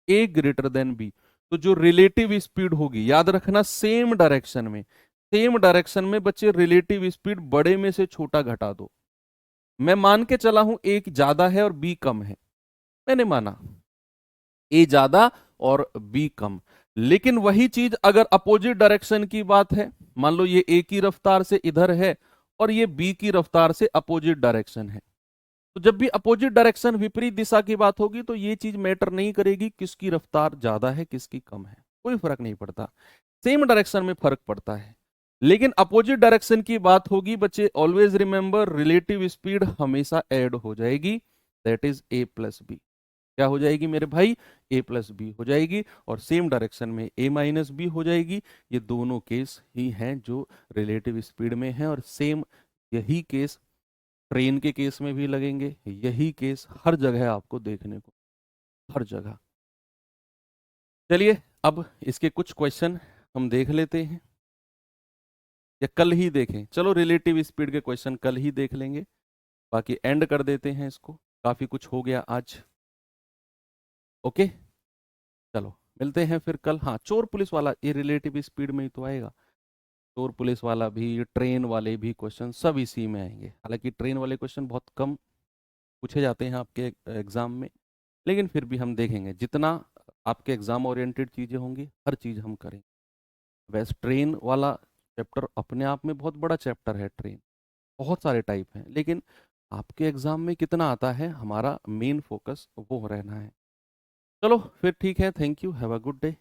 ए ग्रेटर देन बी, तो जो रिलेटिव स्पीड होगी, याद रखना सेम डायरेक्शन में, सेम डायरेक्शन में बच्चे रिलेटिव स्पीड बड़े में से छोटा घटा दो। मैं मान के चला हूं ए ज्यादा है और बी कम है, मैंने माना ए ज्यादा और बी कम। लेकिन वही चीज अगर अपोजिट डायरेक्शन की बात है, मान लो ये ए की रफ्तार से इधर है और ये बी की रफ्तार से अपोजिट डायरेक्शन है, तो जब भी अपोजिट डायरेक्शन, विपरीत दिशा की बात होगी तो ये चीज मैटर नहीं करेगी किसकी रफ्तार ज्यादा है किसकी कम है, कोई फर्क नहीं पड़ता। सेम डायरेक्शन में फर्क पड़ता है। लेकिन अपोजिट डायरेक्शन की बात होगी बच्चे, ऑलवेज रिमेंबर रिलेटिव स्पीड हमेशा ऐड हो जाएगी, that is a plus b. क्या हो जाएगी मेरे भाई? ए प्लस बी हो जाएगी, और सेम डायरेक्शन में ए माइनस बी हो जाएगी। ये दोनों केस ही हैं जो रिलेटिव स्पीड में हैं, और सेम यही केस ट्रेन के केस में भी लगेंगे, यही केस हर जगह आपको देखने को, हर जगह। चलिए अब इसके कुछ क्वेश्चन हम देख लेते हैं, या कल ही देखें, चलो रिलेटिव स्पीड के क्वेश्चन कल ही देख लेंगे, बाकी एंड कर देते हैं इसको, काफी कुछ हो गया आज। ओके, चलो मिलते हैं फिर कल। हाँ, चोर पुलिस वाला ये रिलेटिव स्पीड में ही तो आएगा, चोर पुलिस वाला भी, ट्रेन वाले भी क्वेश्चन सब इसी में आएंगे। हालांकि ट्रेन वाले क्वेश्चन बहुत कम पूछे जाते हैं आपके एग्जाम में, लेकिन फिर भी हम देखेंगे जितना आपके एग्जाम ओरिएंटेड चीज़ें होंगी, हर चीज़ हम करेंगे। वैसे ट्रेन वाला चैप्टर अपने आप में बहुत बड़ा चैप्टर है। ट्रेन बहुत सारे टाइप हैं, लेकिन आपके एग्जाम में कितना आता है, हमारा मेन फोकस वो रहना है। चलो फिर ठीक है, thank you, have a good day.